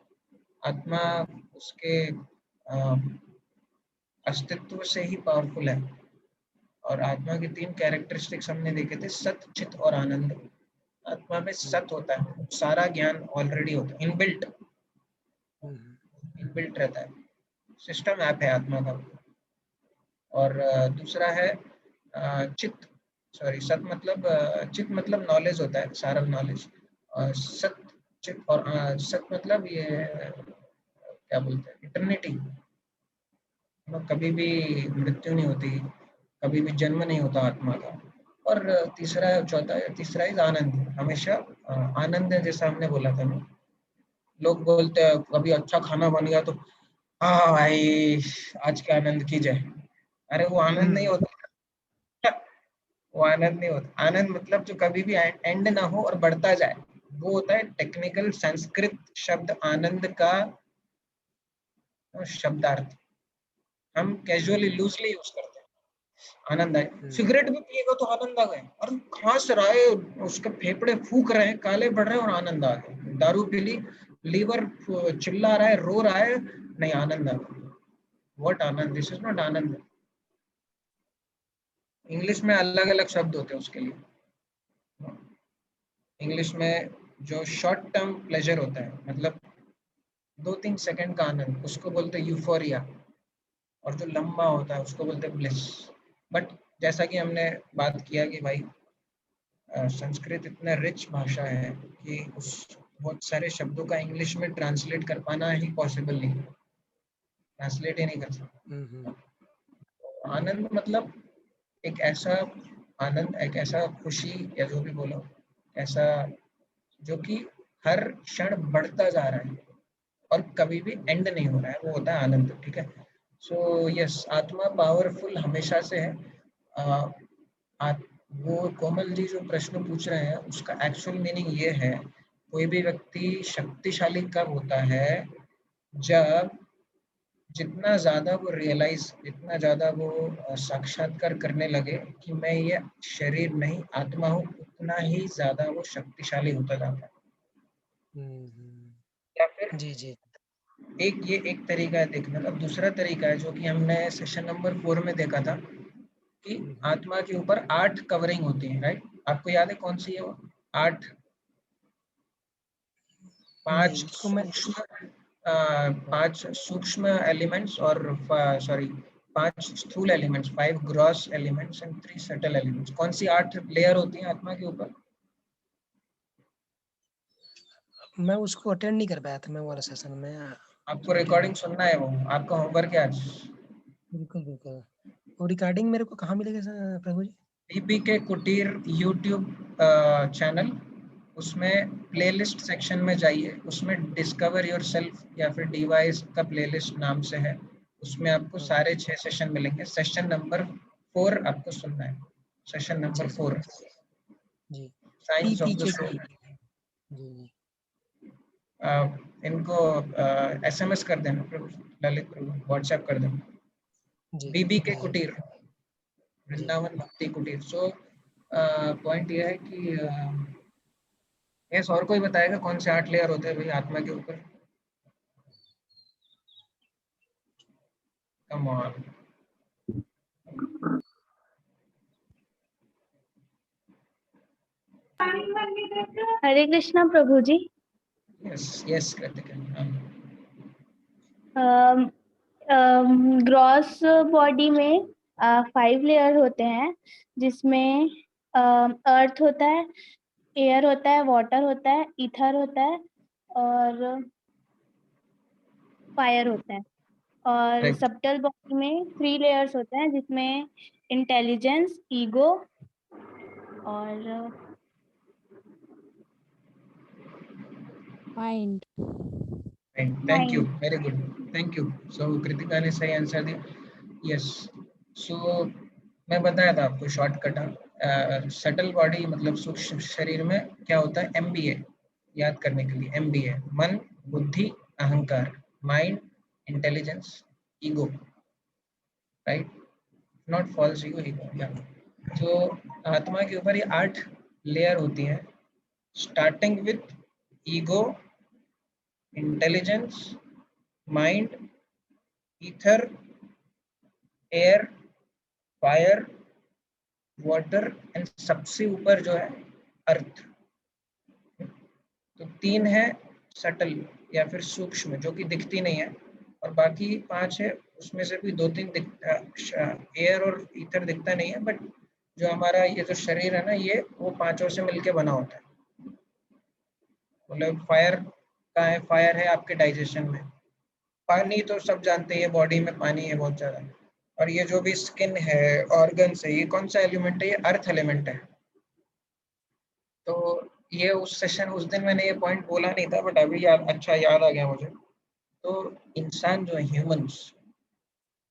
आत्मा उसके अ, अस्तित्व से ही पावरफुल है। और आत्मा के 3 कैरेक्टरिस्टिक्स हमने देखे थे, सत, चित और आनंद। आत्मा में हुँ, सत होता है, सारा ज्ञान ऑलरेडी होता है, इनबिल्ट, हुँ, इनबिल्ट रहता है, सिस्टम ऐप है आत्मा का। और दूसरा है चित, सॉरी सत मतलब चित मतलब नॉलेज होता है, सारा नॉलेज। सत, चित और सत मतलब ये क्या बोलते हैं, इटर्निटी। कभी भी मृत्यु नहीं होती, कभी भी जन्म नहीं होता आत्मा का। और तीसरा चौथा तीसरा इज आनंद, हमेशा आनंद है। जैसा हमने बोला था ना, लोग बोलते हैं कभी अच्छा खाना बन गया तो हाँ भाई आज के आनंद की जय। अरे वो आनंद नहीं हुँ, होता, वो आनंद नहीं होता। आनंद मतलब जो कभी भी एंड ना हो और बढ़ता जाए, वो होता है टेक्निकल संस्कृत शब्द आनंद का शब्दार्थ। हम कैजुअली लूजली यूज करते हैं। आनंद आए, हुँ, सिगरेट भी पिएगा तो आनंद आ गए, और खांस रहा है, उसके फेफड़े फूक रहे हैं, काले पड़ रहे हैं और आनंद आ गए। दारू पी ली, लीवर चिल्ला रहा है, रो रहा है, नहीं आनंद आ गया। What Anand, this is not Anand. English में अलग अलग शब्द होते हैं उसके लिए। इंग्लिश में जो शॉर्ट टर्म प्लेजर होता है, मतलब 2-3 सेकंड का आनंद, उसको बोलते हैं यूफोरिया। और जो लंबा होता है उसको बोलते हैं ब्लिस। बट जैसा कि हमने बात किया कि भाई संस्कृत इतना रिच भाषा है कि उस बहुत सारे शब्दों का इंग्लिश में ट्रांसलेट कर पाना ही पॉसिबल नहीं, ट्रांसलेट ही नहीं कर हुँ, हुँ, सकते। आनंद मतलब एक ऐसा आनंद, एक ऐसा खुशी, या जो भी बोलो, ऐसा जो कि हर क्षण बढ़ता जा रहा है और कभी भी एंड नहीं हो रहा है, वो होता है आनंद। ठीक है। सो यस, आत्मा पावरफुल हमेशा से है। आ, वो कोमल जी जो प्रश्न पूछ रहे हैं, उसका एक्चुअल मीनिंग ये है, कोई भी व्यक्ति शक्तिशाली कब होता है, जब जितना ज्यादा वो रियलाइज, जितना ज्यादा वो साक्षात्कार करने लगे कि मैं ये शरीर नहीं आत्मा हूँ, उतना ही ज्यादा वो शक्तिशाली होता जाता है। हुँ, हुँ। या फिर जी, जी। एक, ये एक तरीका है देखने का। दूसरा तरीका है जो कि हमने सेशन नंबर 4 में देखा था, कि हुँ, हुँ। आत्मा के ऊपर 8 कवरिंग होती है, राइट? आपको याद है कौन सी है वो 8? नहीं, 5 उसको मैं सूक्ष्म, हाँ, 5 सूक्ष्म एलिमेंट्स, और सॉरी 5 स्थूल elements, 5 gross elements and 3 subtle elements. कौन सी 8 लेयर होती है आत्मा के ऊपर? मैं उसको अटेंड नहीं कर पाया था, मैं वो वाला सेशन में आपको छुट्टी में रिकॉर्डिंग था। सुनना है, वो आपका होमवर्क है आज। बिल्कुल, बिल्कुल। वो रिकॉर्डिंग मेरे को कहाँ मिलेगा प्रभु जी? डीपी के कुटीर यूट्यूब चैनल, उसमें प्लेलिस्ट सेक्शन में जाइए, उसमें डिस्कवर योर सेल्फ या फिर डिवाइस का प्लेलिस्ट नाम से है। उसमें आपको हाँ, सारे 6 सेशन मिलेंगे। सेशन नंबर 4 आपको सुनना है, सेशन अच्छा, नंबर अच्छा। 4, जी। Science of the PPK soul. कुटीर। जी, जी। इनको एसएमएस कर देना प्रभु, ललित प्रभु, व्हाट्सएप कर देना। जी, बीबी के जी, कुटीर, जी। वृंदावन भक्ति कुटीर। सो पॉइंट ये है कि यस, और कोई बताएगा कौन से 8 लेयर होते हैं भाई आत्मा के ऊपर? Come on. Hare Krishna Prabhu ji. Yes yes Kritika, हाँ। ग्रॉस बॉडी में 5 लेयर होते हैं, जिसमें अर्थ होता है, एयर होता है, वाटर होता है, ईथर होता है और फायर होता है। और करेक्ट। सबटल बॉडी में 3 लेयर्स होते हैं, जिसमें इंटेलिजेंस, ईगो और mind. Thank you, mind. Very good, thank you. So Kritika ने सही आंसर दिया। यस। सो मैं बताया था आपको शॉर्टकट। सटल बॉडी मतलब सूक्ष्म शरीर में क्या होता है, एमबीए याद करने के लिए। एमबीए मन, बुद्धि, अहंकार, mind, intelligence, ego, right? Not false ego, ego, या। तो आत्मा के ऊपर ये 8 लेयर होती हैं, starting with ego, intelligence, mind, ether, air, fire, water and सबसे ऊपर जो है अर्थ। तो 3 है सटल या फिर सूक्ष्म जो कि दिखती नहीं है, और बाकी 5 है उसमें से भी 2-3 एयर और ईथर दिखता नहीं है, बट जो हमारा ये जो शरीर है ना, ये वो पांचों से मिलके बना होता है। मतलब फायर कहाँ है? फायर है आपके डाइजेशन में। पानी तो सब जानते हैं, बॉडी में पानी है बहुत ज्यादा। और ये जो भी स्किन है, ऑर्गन्स है, ये कौन सा एलिमेंट है? ये अर्थ एलिमेंट है। तो ये उस सेशन उस दिन मैंने ये पॉइंट बोला नहीं था, बट अभी याद, अच्छा याद आ गया मुझे। तो इंसान जो है, ह्यूमंस,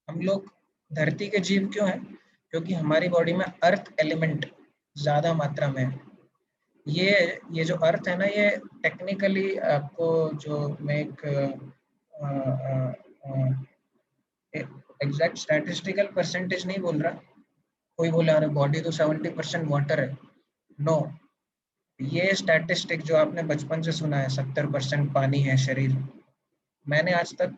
हम लोग धरती के जीव क्यों हैं? क्योंकि हमारी बॉडी में अर्थ एलिमेंट ज्यादा मात्रा में है। ये जो अर्थ है ना, ये टेक्निकली आपको, जो मैं एक एग्जैक्ट स्टैटिस्टिकल परसेंटेज नहीं बोल रहा। कोई बोला अरे बॉडी तो 70% वाटर है। नो, ये स्टैटिस्टिक जो आपने बचपन से सुना है, 70% पानी है शरीर, मैंने आज तक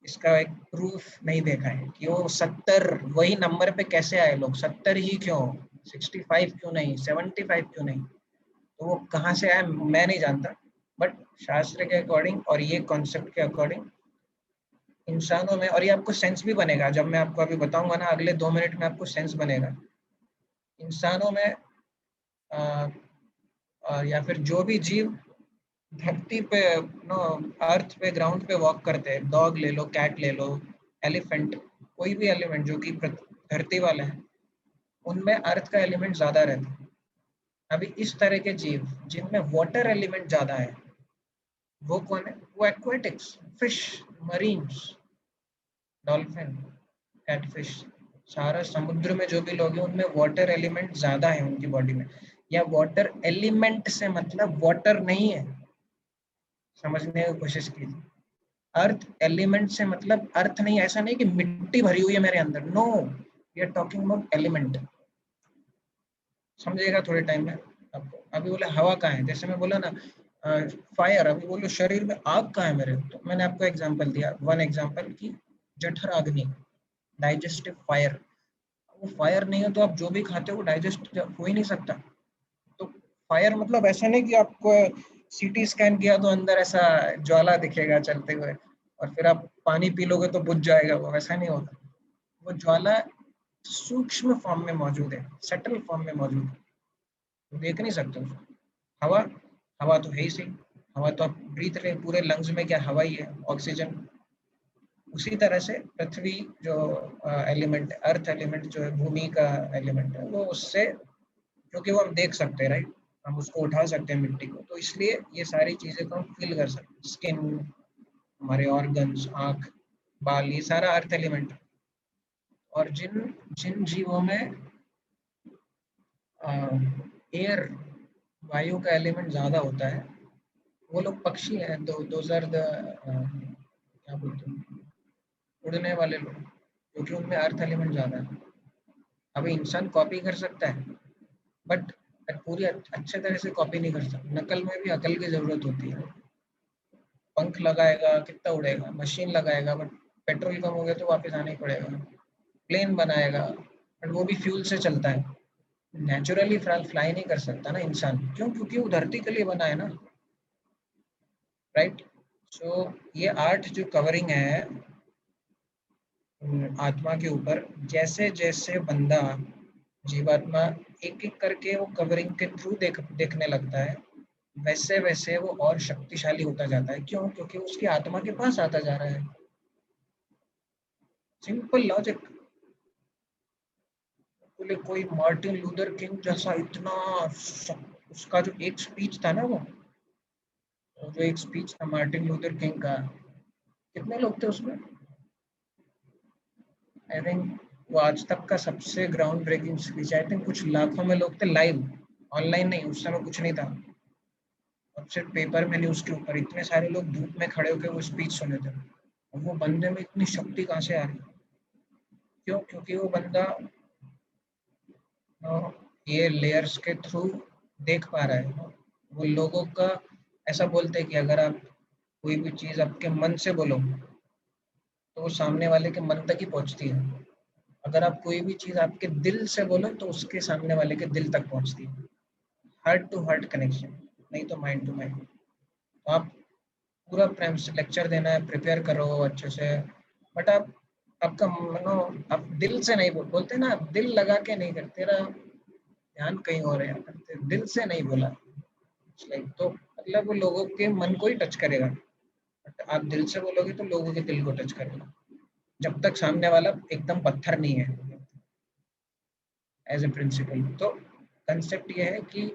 इसका एक प्रूफ नहीं देखा है कि वो 70 वही नंबर पे कैसे आए लोग। 70 ही क्यों, 65 क्यों नहीं, 75 क्यों नहीं? तो वो कहाँ से आया मैं नहीं जानता, बट शास्त्र के अकॉर्डिंग और ये कॉन्सेप्ट के अकॉर्डिंग इंसानों में, और ये आपको सेंस भी बनेगा जब मैं आपको अभी बताऊंगा ना, अगले 2 मिनट में आपको सेंस बनेगा। इंसानों में या फिर जो भी जीव धरती पे, नो, अर्थ पे, ग्राउंड पे वॉक करते हैं, डॉग ले लो, कैट ले लो, एलिफेंट, कोई भी एलिमेंट जो कि धरती वाला है, उनमें अर्थ का एलिमेंट ज्यादा रहता है। अभी इस तरह के जीव जिनमें वाटर एलिमेंट ज्यादा है, वो कौन है? वो aquatics, fish, marines, dolphin, catfish, सारा समुद्र में जो भी लोग हैं उनमें वाटर एलिमेंट ज्यादा है उनकी बॉडी में। या वाटर एलिमेंट से मतलब वाटर नहीं है, समझने की कोशिश कीजिए। अर्थ एलिमेंट से मतलब अर्थ नहीं, ऐसा नहीं कि मिट्टी भरी हुई है मेरे अंदर, no, we are talking about element. समझेगा थोड़े टाइम में आपको। अभी बोले हवा कहाँ है, जैसे मैं बोला ना फायर, अभी बोलो शरीर में आग कहाँ है मेरे, तो मैंने आपको एग्जांपल दिया, वन एग्जांपल की जठर अग्नि, डाइजेस्टिव फायर। वो फायर नहीं है तो आप जो भी खाते हो वो डाइजेस्ट हो ही नहीं सकता। तो फायर मतलब ऐसा नहीं कि आपको सीटी स्कैन किया तो अंदर ऐसा ज्वाला दिखेगा चलते हुए और फिर आप पानी पी लोगे तो बुझ जाएगा, वो वैसा नहीं होता। वो ज्वाला सूक्ष्म फॉर्म में मौजूद है, सटल फॉर्म में मौजूद है, तो देख नहीं सकते उसको। हवा, हवा तो है ही सही, हवा तो आप ब्रीथ रहे, पूरे लंग्स में क्या हवा ही है, ऑक्सीजन। उसी तरह से पृथ्वी जो एलिमेंट, अर्थ एलिमेंट जो है, भूमि का एलिमेंट है, वो उससे, क्योंकि वो हम देख सकते हैं, राइट, हम उसको उठा सकते हैं मिट्टी को, तो इसलिए ये सारी चीजें को हम फील कर सकते हैं। स्किन, हमारे ऑर्गन्स, आँख, बाल, ये सारा अर्थ एलिमेंट। और जिन जिन जीवों में एयर, वायु का एलिमेंट ज्यादा होता है, वो लोग पक्षी हैं, दोज आर द, क्या बोलते हैं, उड़ने वाले लोग, क्योंकि उनमें अर्थ एलिमेंट ज्यादा है। अभी इंसान कॉपी कर सकता है, बट पूरी अच्छे तरह से कॉपी नहीं कर सकता। नकल में भी अकल की जरूरत होती है। पंख लगाएगा कितना उड़ेगा, मशीन लगाएगा बट पेट्रोल कम हो गया तो वापस आना ही पड़ेगा। प्लेन बनाएगा बट वो भी फ्यूल से चलता है, नेचुरली फ्लाई नहीं कर सकता ना इंसान, क्यों? क्योंकि वो धरती के लिए बना है ना, राइट? सो ये 8 जो कवरिंग है आत्मा के ऊपर, जैसे जैसे बंदा जीवात्मा एक एक करके वो कवरिंग के थ्रू देखने लगता है, वैसे वैसे वो और शक्तिशाली होता जाता है। क्यों? क्योंकि उसकी आत्मा के पास आता जा रहा है। Simple logic. बोले कोई मार्टिन लूथर किंग जैसा इतना उसका जो एक स्पीच था ना, वो जो एक स्पीच था मार्टिन लूथर किंग का, कितने लोग थे उसमें? आई थिंक वो आज तक का सबसे ground breaking speech. I think कुछ लाखों में लोग थे लाइव, ऑनलाइन नहीं, उस समय कुछ नहीं था, और सिर्फ पेपर में न्यूज के ऊपर इतने सारे लोग धूप में खड़े होकर वो स्पीच सुने थे। और वो बंदे में इतनी शक्ति कहाँ से आ रही? क्यों? क्योंकि वो बंदा ये लेयर्स के थ्रू देख पा रहा है। वो लोगों का ऐसा बोलते हैं कि अगर आप कोई भी चीज आपके मन से बोलो तो वो सामने वाले के मन तक ही पहुंचती है। अगर आप कोई भी चीज आपके दिल से बोलो तो उसके सामने वाले के दिल तक पहुंचती है। हार्ट टू हार्ट कनेक्शन, नहीं तो माइंड टू माइंड। तो आप पूरा प्रेम से लेक्चर देना है, प्रिपेयर करो अच्छे से, बट आप आपका मनो आप दिल से नहीं बोलते ना, आप दिल लगा के नहीं करते, तेरा ध्यान कहीं और है, दिल से नहीं बोला लाइक, तो मतलब वो लोगों के मन को ही टच करेगा। बट आप दिल से बोलोगे तो लोगों के दिल को टच करेगा, जब तक सामने वाला एकदम पत्थर नहीं है। एज ए प्रिंसिपल तो कंसेप्ट ये है कि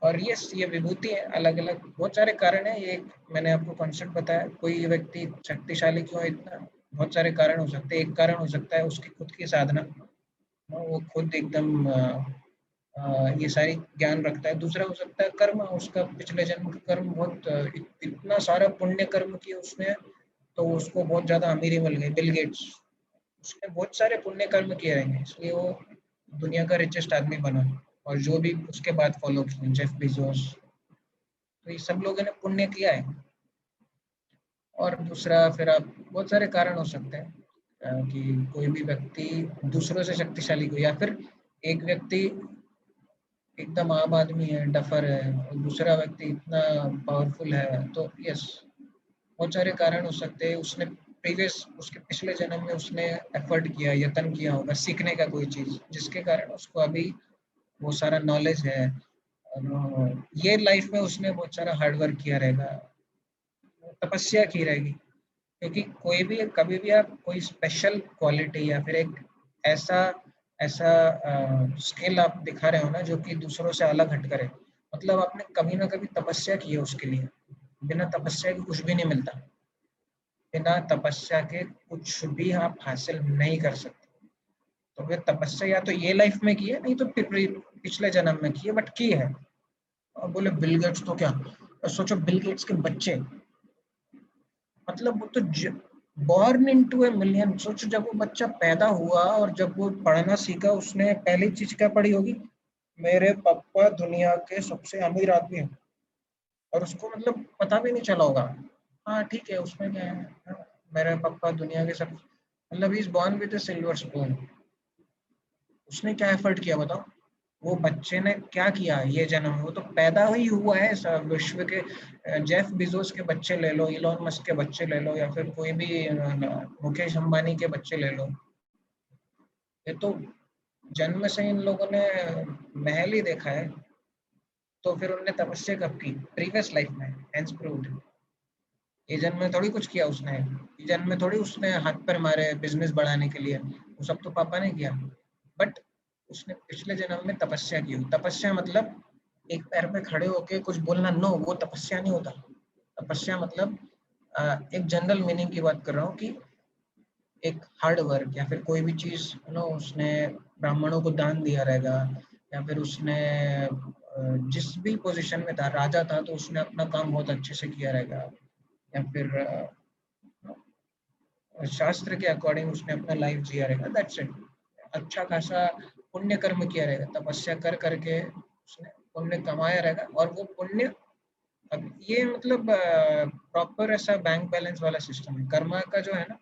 और ये विभूति है, अलग अलग बहुत सारे कारण है। ये मैंने आपको कॉन्सेप्ट बताया, कोई व्यक्ति शक्तिशाली क्यों है इतना, बहुत सारे कारण हो सकते हैं। एक कारण हो सकता है उसकी खुद की साधना, वो खुद एकदम ये सारी ज्ञान रखता है। दूसरा हो सकता है कर्म, उसका पिछले जन्म का कर्म बहुत इतना सारा पुण्य कर्म किया उसने, तो उसको बहुत ज्यादा अमीरी मिल गई। बिल गेट्स, उसने बहुत सारे पुण्य कर्म किए रहेंगे, इसलिए वो दुनिया का रिचेस्ट आदमी बना। और जो भी उसके बाद फॉलो किए, जेफ बेजोस, तो ये सब लोगों ने पुण्य किया है। और दूसरा फिर आप बहुत सारे कारण हो सकते हैं कि कोई भी व्यक्ति दूसरों से शक्तिशाली हो, या फिर एक व्यक्ति एकदम आम आदमी है, डफर है, और दूसरा व्यक्ति इतना पावरफुल है। तो यस, बहुत सारे कारण हो सकते हैं। उसने प्रीवियस उसके पिछले जन्म में उसने एफर्ट किया, यत्न किया होगा सीखने का कोई चीज, जिसके कारण उसको अभी वो सारा नॉलेज है। और ये लाइफ में उसने बहुत सारा हार्डवर्क किया रहेगा, तपस्या की रहेगी। क्योंकि कोई भी कभी भी आप कोई स्पेशल क्वालिटी या फिर एक ऐसा ऐसा स्किल आप दिखा रहे हो ना जो कि दूसरों से अलग हट करे, मतलब आपने कभी ना कभी तपस्या की है उसके लिए। बिना तपस्या के कुछ भी नहीं मिलता, बिना तपस्या के कुछ भी आप हासिल नहीं कर सकते। तो फिर तपस्या या तो ये लाइफ में की है, नहीं तो पिछले जन्म में की है, बट की है। और बोले बिल गेट्स तो क्या, और सोचो बिल गेट्स के बच्चे, मतलब वो तो बॉर्न इनटू ए मिलियन। सोचो जब वो बच्चा पैदा हुआ और जब वो पढ़ना सीखा, उसने पहली चीज क्या पढ़ी होगी? मेरे पापा दुनिया के सबसे अमीर आदमी हैं। और उसको मतलब पता भी नहीं चला होगा। हाँ ठीक है, उसमें क्या है, हाँ, मेरे पापा दुनिया के सब, मतलब he is born with a silver spoon. उसने क्या एफर्ट किया बताओ? वो बच्चे ने क्या किया ये जन्म में? वो तो पैदा ही हुआ है सब विश्व के। जेफ बिजोस के बच्चे ले लो, इलॉन मस्क के बच्चे ले लो, या फिर कोई भी मुकेश अंबानी के बच्चे ले लो, ये तो जन्म से इन लोगों ने महल ही देखा है। तो फिर उन्होंने तपस्या कब की? प्रीवियस लाइफ में, हेंस प्रूव्ड। ये जन्म में थोड़ी कुछ किया उसने, ये जन्म में थोड़ी उसने हाथ पैर मारे बिजनेस बढ़ाने के लिए, वो सब तो पापा ने किया। बट उसने पिछले जन्म में तपस्या की। तपस्या मतलब एक पैर पे खड़े होके कुछ बोलना, नो, वो तपस्या नहीं होता। तपस्या मतलब एक जनरल मीनिंग की बात कर रहा हूँ कि एक हार्ड वर्क, या फिर कोई भी चीज उसने ब्राह्मणों को दान दिया रहेगा, या फिर उसने जिस भी पोजीशन में था, राजा था, तो उसने अपना काम बहुत अच्छे से किया रहेगा, या फिर शास्त्र के अकॉर्डिंग उसने अपना लाइफ जिया रहेगा, दैट्स इट। अच्छा खासा पुण्य कर्म किया रहेगा, तपस्या कर करके उसने पुण्य कमाया रहेगा। और वो पुण्य, अब ये मतलब प्रॉपर ऐसा बैंक बैलेंस वाला सिस्टम है कर्मा का जो है ना।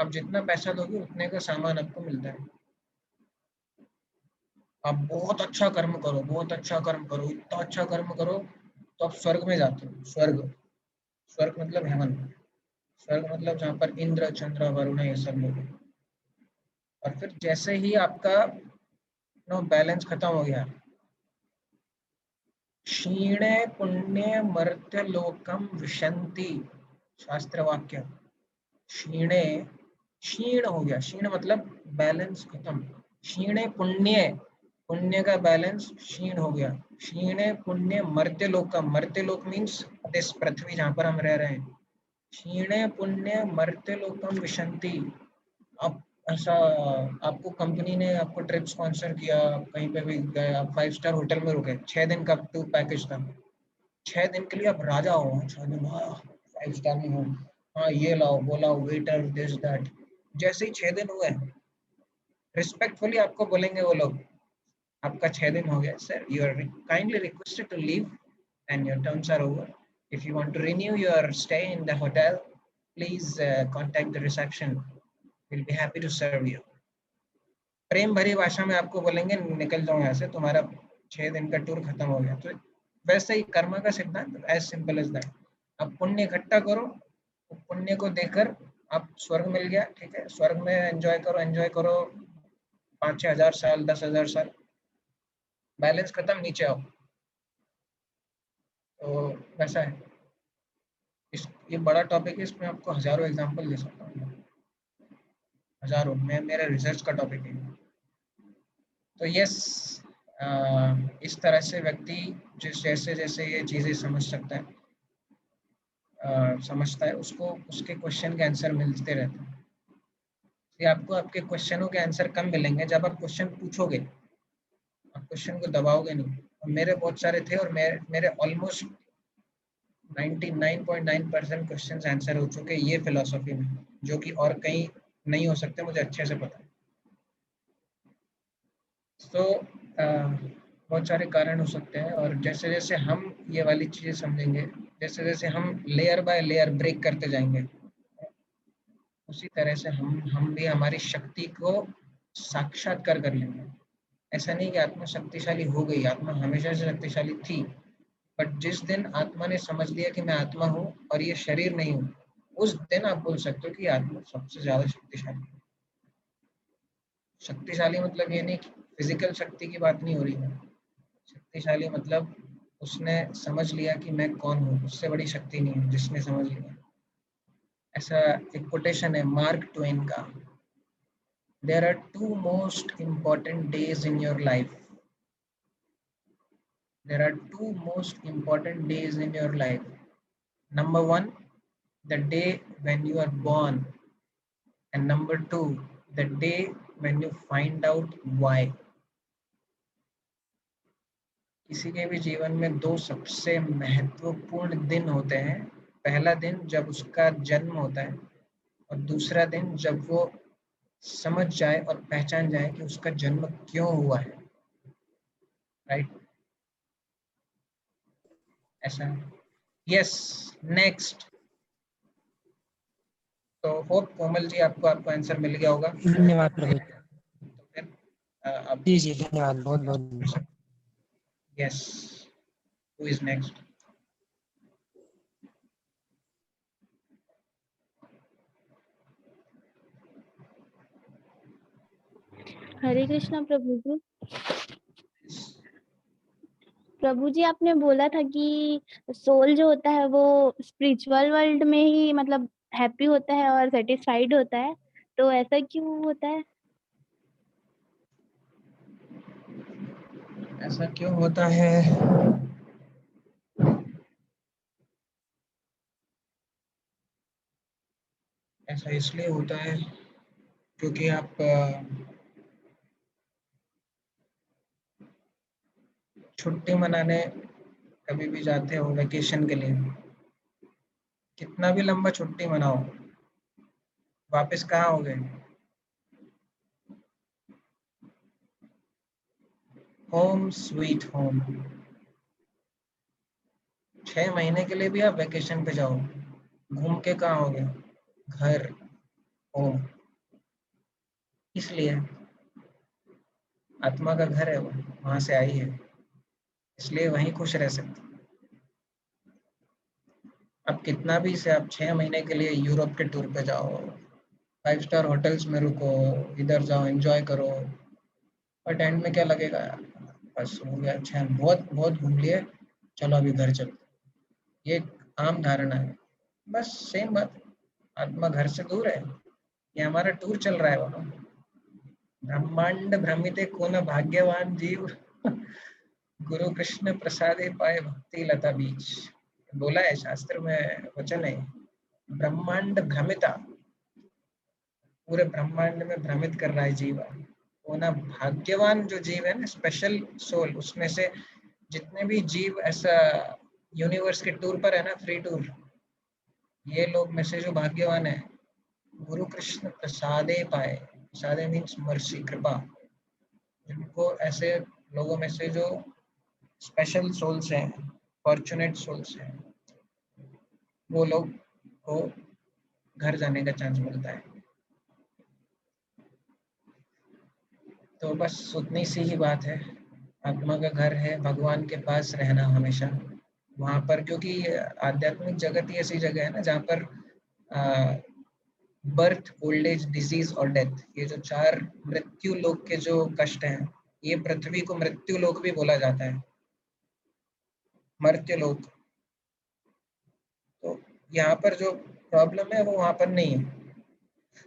आप जितना पैसा दोगे उतने का सामान आपको मिलता है। आप बहुत अच्छा कर्म करो, बहुत अच्छा कर्म करो, इतना अच्छा कर्म करो तो आप स्वर्ग में जाते हो। स्वर्ग, स्वर्ग मतलब हेवन, स्वर्ग मतलब जहाँ पर इंद्र चंद्र वरुण ये सब लोग हैं। और फिर जैसे ही आपका बैलेंस खत्म हो गया, क्षीणे पुण्य मर्त्य लोकम विशंति, शास्त्र वाक्य। क्षीणे, क्षीण हो गया, क्षीण मतलब बैलेंस खत्म। क्षीणे पुण्य, पुण्य का बैलेंस क्षीण हो गया। क्षीणे पुण्य मर्त्य लोकम, मर्त्य लोक मीन्स दिस पृथ्वी जहाँ पर हम रह रहे हैं। क्षीणे पुण्य मर्त्य लोकम विशंति। आप ऐसा, आपको कंपनी ने आपको ट्रिप स्पॉन्सर किया, कहीं पे भी गए, आप 5 स्टार होटल में रुके, 6 दिन का टूर पैकेज था, 6 दिन के लिए आप राजा हो, 6 दिन, हाँ 5 स्टार में हो, हाँ ये लाओ वो लाओ, वेटर दिस दैट। जैसे ही 6 दिन हुए, रिस्पेक्टफुली आपको बोलेंगे वो लोग, आपका 6 दिन हो गया sir, you are kindly requested to leave and your terms are over. If you want to renew your stay in the hotel, please contact the reception, will be happy to serve you. प्रेम भरी भाषा में आपको बोलेंगे निकल जाओ यहाँ से, तुम्हारा 6 दिन का टूर खत्म हो गया। तो वैसे ही कर्म का सिद्धांत, एज सिंपल एज दैट। आप पुण्य इकट्ठा करो, पुण्य को देकर आप स्वर्ग मिल गया, ठीक है, स्वर्ग में एंजॉय करो, एंजॉय करो 5-6 हज़ार साल, 10,000 साल, बैलेंस खत्म, नीचे आओ। तो वैसा है। ये बड़ा टॉपिक है, इसमें आपको हजारों एग्जाम्पल दे सकता हूँ, हजारों। मैं, मेरा रिसर्च का टॉपिक है। तो यस, इस तरह से व्यक्ति जिस जैसे जैसे ये चीज़ें समझ सकता है, समझता है, उसको उसके क्वेश्चन के आंसर मिलते रहते हैं। ये आपको आपके क्वेश्चनों के आंसर कम मिलेंगे जब आप क्वेश्चन पूछोगे, आप क्वेश्चन को दबाओगे नहीं। और मेरे बहुत सारे थे, और मेरे ऑलमोस्ट 99.9% क्वेश्चन आंसर हो चुके ये फिलोसफी में, जो कि और कहीं नहीं हो सकते, मुझे अच्छे से पता है। तो बहुत सारे कारण हो सकते हैं, और जैसे जैसे हम ये वाली चीज़ें समझेंगे, जैसे जैसे हम लेयर बाय लेयर ब्रेक करते जाएंगे, उसी तरह से हम भी हमारी शक्ति को साक्षात्कार कर लेंगे। ऐसा नहीं कि आत्मा शक्तिशाली हो गई, आत्मा हमेशा से शक्तिशाली थी, बट जिस दिन आत्मा ने समझ लिया कि मैं आत्मा हूँ और ये शरीर नहीं हूँ, उस दिन आप बोल सकते हो कि आत्मा सबसे ज्यादा शक्तिशाली है। शक्तिशाली मतलब ये नहीं कि फिजिकल शक्ति की बात नहीं हो रही है। शक्तिशाली मतलब उसने समझ लिया कि मैं कौन हूँ, उससे बड़ी शक्ति नहीं है जिसने समझ लिया। ऐसा एक कोटेशन है मार्क ट्वेन का, there are 2 most important days in your life. There are 2 most important days in your life. Number 1, the day when you are born, and number 2, the day when you find out why. किसी के भी जीवन में 2 सबसे महत्वपूर्ण दिन होते हैं। पहला दिन जब उसका जन्म होता है, और दूसरा दिन जब वो समझ जाए और पहचान जाए कि उसका जन्म क्यों हुआ है। राइट, ऐसा है। Yes, next. तो होप कोमल जी आपको आपका आंसर मिल गया होगा। धन्यवाद प्रभु। तो फिर अब जी जी धन्यवाद, बहुत बहुत। Yes, who is next? Hare Krishna Prabhu ji. Prabhu ji, आपने बोला था कि सोल जो होता है वो स्पिरिचुअल वर्ल्ड में ही मतलब हैप्पी होता है और सेटिस्फाइड होता है, तो ऐसा क्यों होता है? ऐसा क्यों होता है? ऐसा इसलिए होता है क्योंकि आप छुट्टी मनाने कभी भी जाते हो वेकेशन के लिए, कितना भी लंबा छुट्टी मनाओ, वापस कहाँ हो गए? Home sweet home. 6 महीने के लिए भी आप वेकेशन पे जाओ, घूम के कहाँ हो गए? घर। ओम, इसलिए आत्मा का घर है वो, वहां से आई है, इसलिए वहीं खुश रह सकती। अब कितना भी से आप 6 महीने के लिए यूरोप के टूर पे जाओ, 5 स्टार होटल्स में रुको, इधर जाओ, एंजॉय करो, बट एंड में क्या लगेगा, बस हो गया, अच्छा बहुत बहुत घूम लिए, चलो अभी घर चलो। ये एक आम धारणा है। बस सेम बात, आत्मा घर से दूर है, ये हमारा टूर चल रहा है वहाँ। ब्रह्मांड भ्रमिते को न भाग्यवान जीव गुरु कृष्ण प्रसादे पाए भक्ति लता बीज, बोला है शास्त्र में, वचन है। ब्रह्मांड भ्रमिता, पूरे ब्रह्मांड में भ्रमित कर रहा है जीव, वो ना भाग्यवान जो जीव है ना, स्पेशल सोल, उसमें से जितने भी जीव ऐसा यूनिवर्स के टूर पर है ना, फ्री टूर, ये लोग में से जो भाग्यवान है, गुरु कृष्ण प्रसादे पाए, प्रसादे मीन्स मर्सी, कृपा, जिनको ऐसे लोगों में से जो स्पेशल सोल्स हैं, फॉर्चुनेट सोल्स हैं, वो लोग को घर जाने का चांस मिलता है। तो बस उतनी सी ही बात है, आत्मा का घर है भगवान के पास रहना हमेशा वहां पर, क्योंकि आध्यात्मिक जगत ही ऐसी जगह है ना जहाँ पर बर्थ, ओल्ड एज, डिजीज और डेथ, ये जो 4 मृत्यु लोक के जो कष्ट हैं, ये पृथ्वी को मृत्यु लोक भी बोला जाता है, मर्त्य लोक। तो यहाँ पर जो प्रॉब्लम है वो वहां पर नहीं है,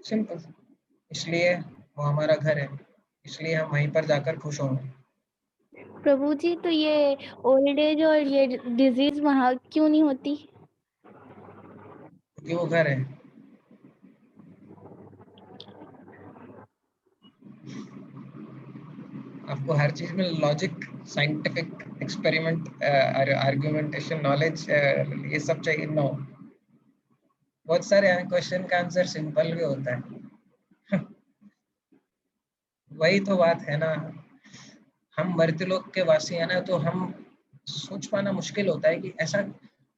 सिंपल, इसलिए वो हमारा घर है, इसलिए हम वहीं पर जाकर खुश होंगे। प्रभु जी, तो ये ओल्ड एज और ये डिजीज वहाँ क्यों नहीं होती? क्योंकि वो घर है। आपको हर चीज में logic, scientific experiment, argumentation, knowledge, ये सब चाहिए? नो, बहुत सारे क्वेश्चन का आंसर सिंपल भी होता है। वही तो बात है ना, हम मर्त्यलोक के वासी है ना, तो हम सोच पाना मुश्किल होता है कि ऐसा,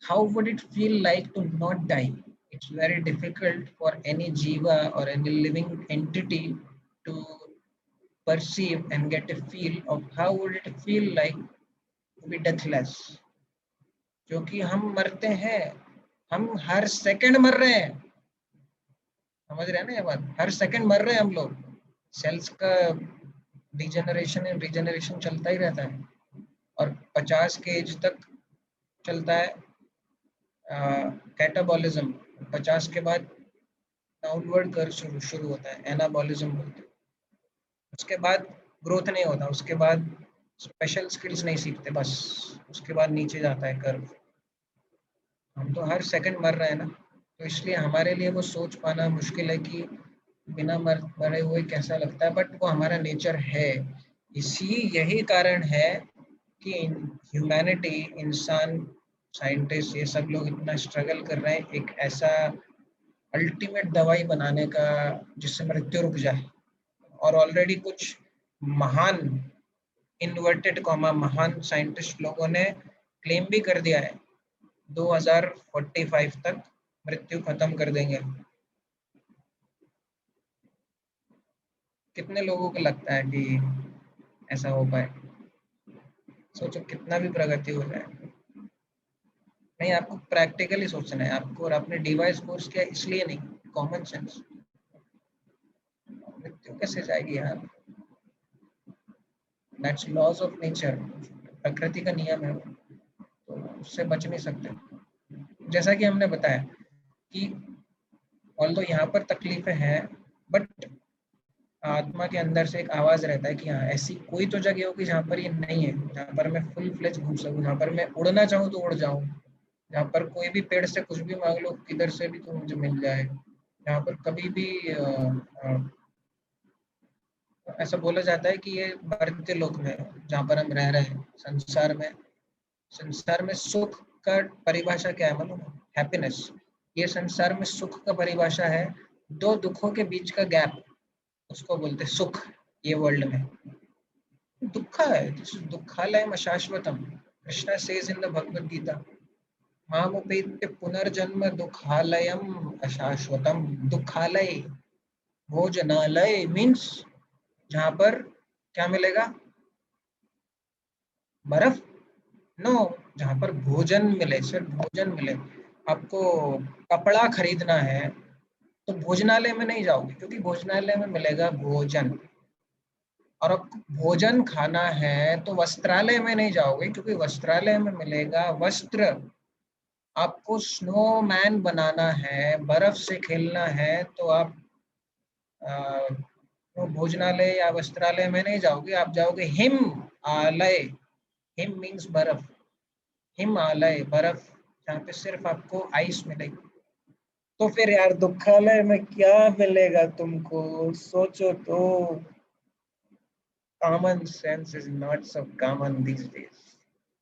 how would it feel like to not die. It's very difficult for any जीवा और any living entity to perceive and get a feel of how would it feel like to be deathless, क्योंकि हम मरते हैं, हम हर सेकंड मर रहे हैं, समझ रहे हैं ना ये बात, हर सेकंड मर रहे हैं हम लोग, सेल्स का डिजेनरेशन एंड रीजेनरेशन चलता ही रहता है, और 50 के एज तक चलता है कैटाबॉलिज्म, 50 के बाद डाउनवर्ड कर्व शुरू होता है, एनाबॉलिज्म बोलते हैं, उसके बाद ग्रोथ नहीं होता, उसके बाद स्पेशल स्किल्स नहीं सीखते, बस उसके बाद नीचे जाता है कर्व। हम तो हर सेकंड मर रहे हैं ना, तो इसलिए हमारे लिए वो सोच पाना मुश्किल है कि बिना मरे हुए कैसा लगता है, बट वो हमारा नेचर है। यही कारण है कि ह्यूमैनिटी, इंसान, साइंटिस्ट, ये सब लोग इतना स्ट्रगल कर रहे हैं एक ऐसा अल्टीमेट दवाई बनाने का जिससे मृत्यु रुक जाए, और ऑलरेडी कुछ महान, इन्वर्टेड कॉमा महान साइंटिस्ट लोगों ने क्लेम भी कर दिया है 2045 तक मृत्यु खत्म कर देंगे। कितने लोगों को लगता है कि ऐसा हो पाए? सोचो कितना भी प्रगति हो जाए, नहीं, आपको प्रैक्टिकली सोचना है आपको, और आपने डिवाइस कोर्स किया इसलिए नहीं, कॉमन सेंस, मृत्यु कैसे जाएगी यार, दैट्स लॉज ऑफ नेचर, प्रकृति का नियम है, तो उससे बच नहीं सकते। जैसा कि हमने बताया कि ऑल्दो यहाँ पर तकलीफें हैं, बट आत्मा के अंदर से एक आवाज रहता है कि हाँ, ऐसी कोई तो जगह होगी जहाँ पर ये नहीं है, जहाँ पर मैं फुल फ्लेज घूम सकूँ, जहाँ पर मैं उड़ना चाहूँ तो उड़ जाऊँ, जहाँ पर कोई भी पेड़ से कुछ भी मांग लो, किधर से भी तो मुझे मिल जाए, जहाँ पर कभी भी ऐसा बोला जाता है कि ये मर्त्य लोक में है, जहाँ पर हम रह रहे हैं, संसार में सुख का परिभाषा क्या है मालूम है? हैप्पीनेस। ये संसार में सुख का परिभाषा है 2 दुखों के बीच का गैप, उसको बोलते हैं सुख। ये वर्ल्ड में दुख है, दुखालयम अशाश्वतम, Krishna says in the Bhagavad Gita, मामुपेत्य पुनर्जन्म दुखालयम अशाश्वतम, दुखालय, भोजनालय मीन्स जहां पर क्या मिलेगा? बर्फ? नो, जहां पर भोजन मिले, सिर्फ भोजन मिले। आपको कपड़ा खरीदना है तो भोजनालय में नहीं जाओगे, क्योंकि भोजनालय में मिलेगा भोजन। और आपको भोजन खाना है तो वस्त्रालय में नहीं जाओगे, क्योंकि वस्त्रालय में मिलेगा वस्त्र। आपको स्नोमैन बनाना है, बर्फ से खेलना है, तो आप तो भोजनालय या वस्त्रालय में नहीं जाओगे, आप जाओगे हिम आलय। हिम मीन्स बर्फ, हिमालय बर्फ, जहाँ पे सिर्फ आपको आइस मिलेगी। तो फिर यार दुखालय में क्या मिलेगा तुमको? सोचो तो। Common sense is not so common these days.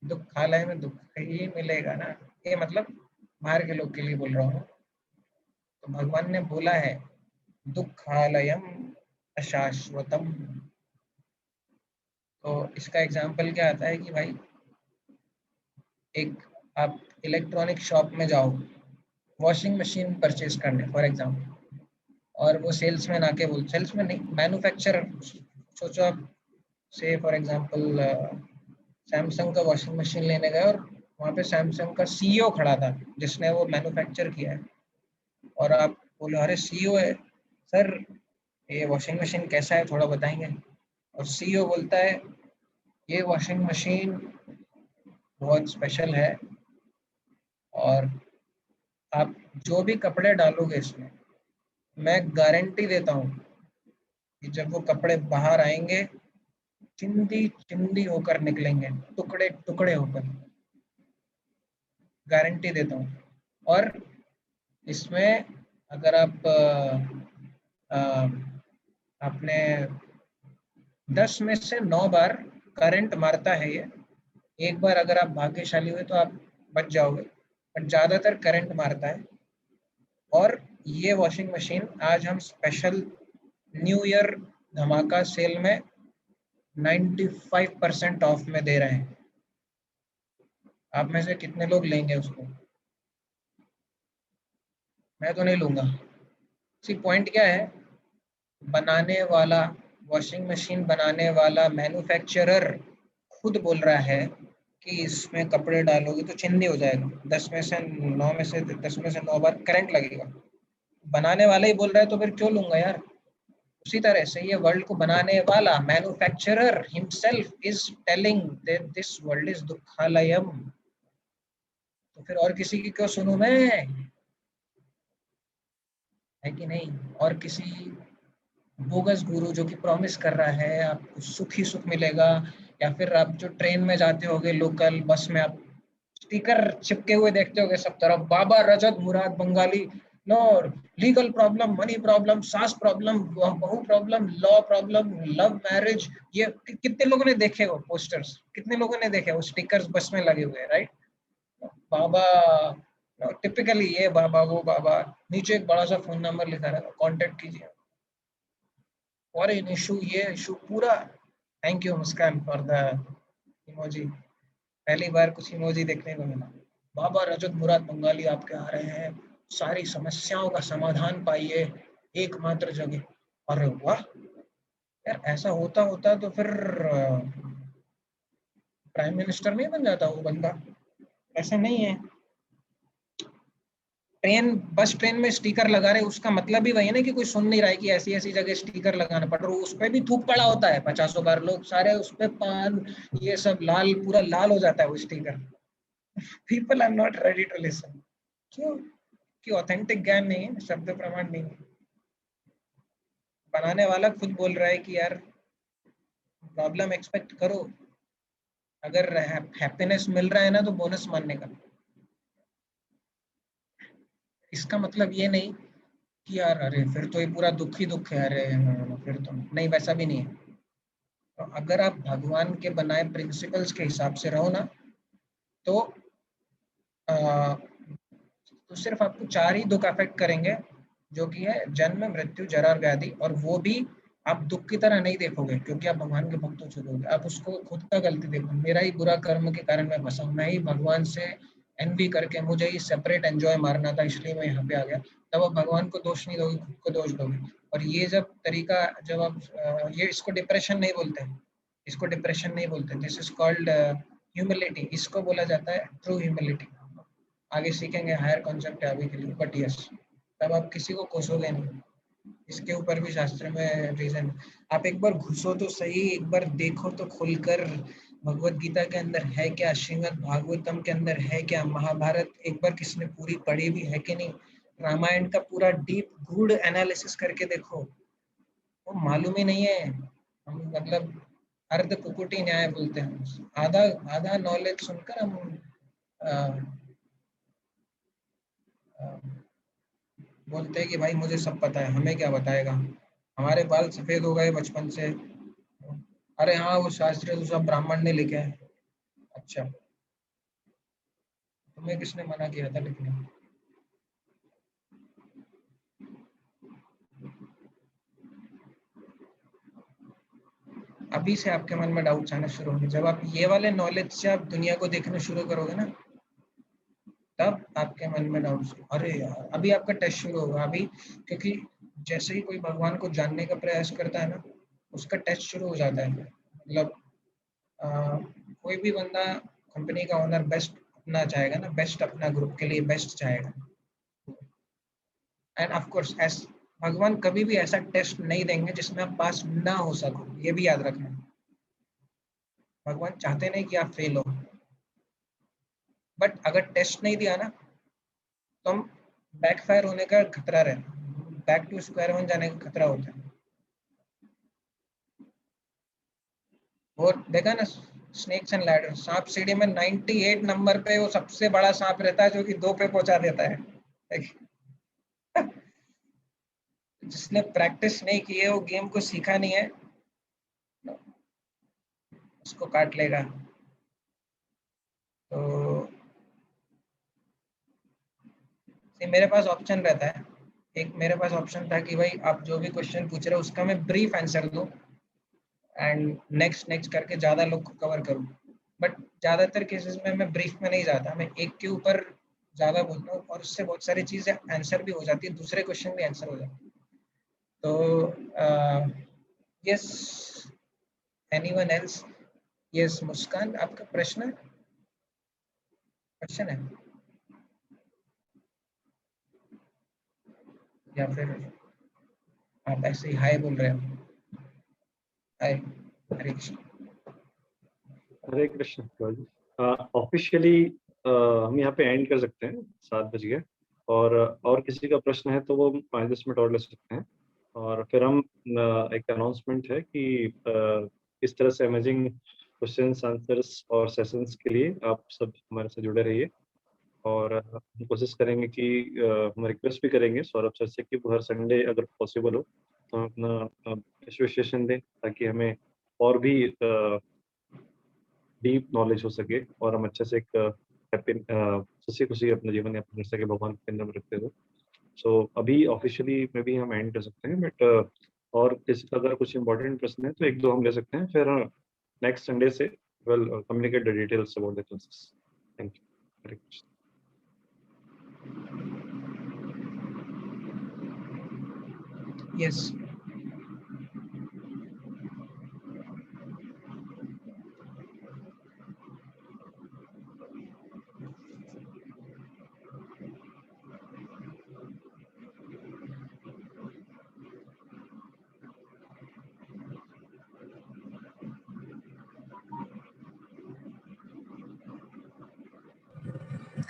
दुखालय में दुख ही मिलेगा ना। ये मतलब बाहर के लोग के लिए बोल रहा हूँ। तो भगवान ने बोला है दुखालयम अशाश्वतम। तो इसका एग्जाम्पल क्या आता है कि भाई एक आप इलेक्ट्रॉनिक शॉप में जाओ वॉशिंग मशीन परचेज करने फॉर एग्जांपल, और वो सेल्समैन आके बोल, सेल्समैन नहीं, मैन्युफैक्चरर। सोचो आप से फॉर एग्जांपल सैमसंग का वॉशिंग मशीन लेने गए और वहाँ पे सैमसंग का सीईओ खड़ा था जिसने वो मैन्युफैक्चर किया है, और आप बोले अरे सीईओ है सर, ये वॉशिंग मशीन कैसा है थोड़ा बताएंगे? और सीईओ बोलता है ये वॉशिंग मशीन बहुत स्पेशल है, और आप जो भी कपड़े डालोगे इसमें, मैं गारंटी देता हूँ कि जब वो कपड़े बाहर आएंगे चिंदी चिंदी होकर निकलेंगे, टुकड़े टुकड़े होकर, गारंटी देता हूँ। और इसमें अगर आप अपने 10 में से 9 बार करंट मारता है ये। एक बार अगर आप भाग्यशाली हुए तो आप बच जाओगे, पर ज़्यादातर करंट मारता है। और ये वॉशिंग मशीन आज हम स्पेशल न्यू ईयर धमाका सेल में 95% ऑफ में दे रहे हैं। आप में से कितने लोग लेंगे उसको? मैं तो नहीं लूंगा। सी पॉइंट क्या है, बनाने वाला, वॉशिंग मशीन बनाने वाला मैन्युफैक्चरर खुद बोल रहा है कि इसमें कपड़े डालोगे तो चिंदी हो जाएगा, 10 में से 9 में से 10 में से 9 बार करंट लगेगा। बनाने वाला ही बोल रहा है तो फिर क्यों लूंगा यार? उसी तरह से ये वर्ल्ड को बनाने वाला manufacturer himself is telling that this world is दुखालयम। तो फिर और किसी की क्यों सुनूं मैं? है कि नहीं? और किसी बोगस गुरु जो कि प्रॉमिस कर रहा है आपको सुख ही सुख मिलेगा, या फिर आप जो ट्रेन में जाते होगे लोकल बस में, आप स्टिकर चिपके हुए देखते होगे सब तरफ, Baba Rajat Murad Bengali, no legal problem, money problem, सास प्रॉब्लम, बहू problem, law problem, love marriage. ये कितने लोगों ने देखे वो पोस्टर्स? कितने लोगों ने देखे वो स्टिकर्स बस में लगे हुए, राइट? बाबा, टिपिकली ये बाबा वो बाबा, नीचे एक बड़ा सा फोन नंबर लिखा रहेगा, कांटेक्ट कीजिए और इन इशू, ये इशू पूरा। Thank you Muskan for the emoji. पहली बार कुछ इमोजी देखने को मिला। बाबा रजत मुराद बंगाली आपके आ रहे हैं, सारी समस्याओं का समाधान पाइए एकमात्र जगह। अरे वाह यार, ऐसा होता होता तो फिर प्राइम मिनिस्टर नहीं बन जाता वो बंदा? ऐसा नहीं है। ट्रेन, बस ट्रेन में स्टिकर लगा रहे, उसका मतलब ही वही है ना कि कोई सुन नहीं रहा है कि ऐसी ऐसी जगह स्टिकर लगाना पड़ रहा है। उस पर भी थूक पड़ा होता है 50 बार, लोग सारे उस पर पान ये सब लाल, पूरा लाल हो जाता है वो sticker. People are not ready to listen. क्यों? कि ऑथेंटिक ज्ञान नहीं है, शब्द प्रमाण नहीं है। बनाने वाला खुद बोल रहा है कि यार प्रॉब्लम एक्सपेक्ट करो, अगर हैप्पीनेस मिल रहा है ना तो बोनस मानने का। इसका मतलब ये नहीं कि यार अरे फिर तो ये पूरा दुख ही दुख है, अरे फिर तो नहीं, वैसा भी नहीं है। तो अगर आप भगवान के बनाए प्रिंसिपल्स के हिसाब से रहो ना, तो आ, तो सिर्फ आपको 4 ही दुख अफेक्ट करेंगे, जो कि है जन्म, मृत्यु, जरा, व्याधि। और वो भी आप दुख की तरह नहीं देखोगे, क्योंकि आप भगवान के भक्त हो चुके होगे। आप उसको खुद का गलती देखो, मेरा ही बुरा कर्म के कारण मैं फंसा हूँ, मैं ही भगवान से एनवी करके मुझे ही सेपरेट एंजॉय मारना था, इसलिए मैं यहाँ पे आ गया। तब आप भगवान को दोष नहीं दोगे, खुद को दोष दोगे। और ये जब आप ये इसको डिप्रेशन नहीं बोलते हैं, इसको डिप्रेशन नहीं बोलते, दिस इज कॉल्ड ह्यूमिलिटी, इसको बोला जाता है ट्रू ह्यूमिलिटी। आगे सीखेंगे, हायर कॉन्सेप्ट है अभी के लिए, बट यस, तब आप किसी को कोसोगे नहीं। इसके ऊपर भी शास्त्र में रीजन। आप एक बार घुसो तो सही, एक बार देखो तो खुलकर, भगवत गीता के अंदर है क्या, श्रीमद् भागवतम के अंदर है क्या, महाभारत एक बार किसने पूरी पढ़ी भी है कि नहीं, रामायण का पूरा डीप गूढ़ एनालिसिस करके देखो, वो मालूम ही नहीं है। हम मतलब अर्ध कुकुटी न्याय बोलते हैं, आधा आधा नॉलेज सुनकर हम अ, अ, बोलते हैं कि भाई मुझे सब पता है, हमें क्या बताएगा, हमारे बाल सफेद हो गए बचपन से। अरे हाँ, वो शास्त्र तो सब ब्राह्मण ने लिखे हैं। अच्छा, तुम्हें किसने मना किया था लिखने? अभी से आपके मन में डाउट्स आना शुरू होंगे, जब आप ये वाले नॉलेज से आप दुनिया को देखना शुरू करोगे ना, तब आपके मन में डाउट्स, अरे यार अभी आपका टेस्ट शुरू होगा अभी, क्योंकि जैसे ही कोई भगवान को जानने का प्रयास करता है ना, उसका टेस्ट शुरू हो जाता है। मतलब अ, कोई भी बंदा, कंपनी का ओनर बेस्ट अपना चाहेगा ना, बेस्ट अपना ग्रुप के लिए बेस्ट चाहेगा। एंड ऑफ कोर्स भगवान कभी भी ऐसा टेस्ट नहीं देंगे जिसमें आप पास ना हो सको, ये भी याद रखना। भगवान चाहते नहीं कि आप फेल हो, बट अगर टेस्ट नहीं दिया ना, तो हम बैकफायर होने का खतरा रहता है, बैक टू स्क्वायर वन जाने का खतरा होता है। वो देखा ना, स्नेक्स एंड लैडर, सांप सीढ़ी में 98 नंबर पे वो सबसे बड़ा सांप रहता है जो कि 2 पे पहुंचा देता है। जिसने प्रैक्टिस नहीं की है, वो गेम को सीखा नहीं है, उसको काट लेगा। तो मेरे पास ऑप्शन रहता है, एक मेरे पास ऑप्शन था कि भाई आप जो भी क्वेश्चन पूछ रहे हो उसका मैं ब्रीफ आंसर दूं, एंड नेक्स्ट नेक्स्ट करके ज्यादा लोग को कवर करूं। बट ज्यादातर केसेस में मैं ब्रीफ में नहीं जाता, मैं एक के ऊपर ज्यादा बोलता हूँ, और उससे बहुत सारी चीजें आंसर भी हो जाती है, दूसरे क्वेश्चन भी आंसर हो जाते हैं। तो यस, एनीवन एल्स? यस मुस्कान, आपका क्वेश्चन है या फिर आप ऐसे ही हाय बोल रहे हो? हाय, हरे कृष्ण। हरे कृष्ण शिवाजी। ऑफिशियली हम यहाँ पे एंड कर सकते हैं, 7 बज गए, और किसी का प्रश्न है तो वो 5-10 मिनट और ले सकते हैं, और फिर हम एक अनाउंसमेंट है कि इस तरह से अमेजिंग क्वेश्चंस आंसर्स और सेशंस के लिए आप सब हमारे से जुड़े रहिए, और हम कोशिश करेंगे कि हम रिक्वेस्ट भी करेंगे सौरभ सर से कि वो हर संडे अगर पॉसिबल हो तो हम अपना एसोसिएशन दें, ताकि हमें और भी डीप नॉलेज हो सके, और हम अच्छे से एक हैप्पी खुशी खुशी अपना जीवन यापन कर सके भगवान के केंद्र में रखते हुए। सो अभी ऑफिशियली में भी हम एंड कर सकते हैं, बट और किसी अगर कुछ इंपॉर्टेंट प्रश्न है तो 1-2 हम ले सकते हैं, फिर नेक्स्ट संडे से will communicate the details about the classes. Thank you. Hare Krishna. Yes,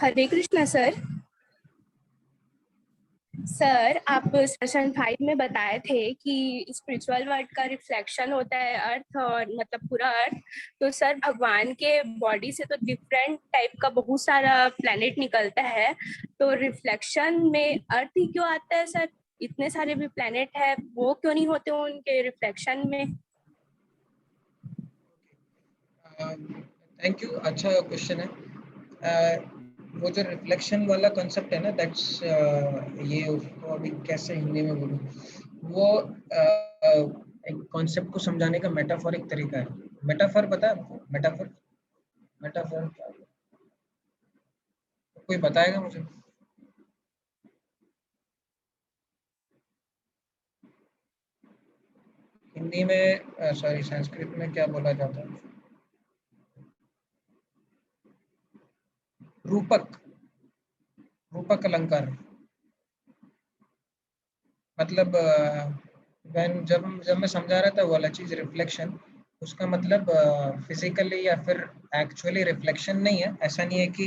Hare Krishna sir. Sir, आप सेशन 5 में बताए थे कि स्पिरिचुअल वर्ल्ड का रिफ्लेक्शन होता है अर्थ, और मतलब पूरा अर्थ। तो सर, भगवान के बॉडी से तो डिफरेंट टाइप का बहुत सारा प्लेनेट निकलता है, तो रिफ्लेक्शन में अर्थ ही क्यों आता है सर? इतने सारे भी प्लेनेट है, वो क्यों नहीं होते उनके रिफ्लेक्शन में? थैंक यू, अच्छा क्वेश्चन है। वो जो रिफ्लेक्शन वाला कॉन्सेप्ट है ना, दैट्स ये उसको अभी कैसे हिंदी में बोलूं, वो एक कॉन्सेप्ट को समझाने का मेटाफोरिक तरीका है। मेटाफर पता है आपको? मेटाफर, मेटाफर कोई बताएगा मुझे? हिंदी में सॉरी संस्कृत में क्या बोला जाता है? रूपक, रूपक अलंकार। मतलब जब मैं समझा रहा था वो वाला चीज रिफ्लेक्शन, उसका मतलब फिजिकली या फिर एक्चुअली रिफ्लेक्शन नहीं है। ऐसा नहीं है कि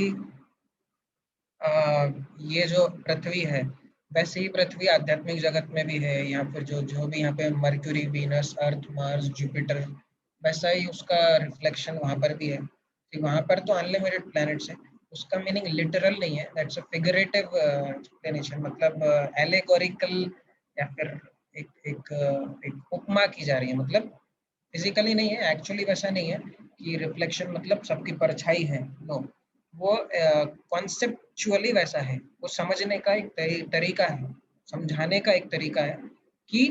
ये जो पृथ्वी है वैसे ही पृथ्वी आध्यात्मिक जगत में भी है, या फिर जो जो भी यहाँ पे मर्क्यूरी, वीनस, अर्थ, मार्स, जुपिटर, वैसा ही उसका रिफ्लेक्शन वहाँ पर भी है। कि वहाँ पर तो अनलिमिटेड प्लैनेट्स है। उसका मीनिंग लिटरल नहीं है, दैट्स अ फिगरेटिव एक्सप्लेनेशन, मतलब एलेगोरिकल, या फिर एक उपमा की जा रही है। मतलब फिजिकली नहीं है, एक्चुअली वैसा नहीं है कि रिफ्लेक्शन मतलब सबकी परछाई है, नो। वो कॉन्सेप्चुअली वैसा है, वो समझने का एक तरीका है, समझाने का एक तरीका है कि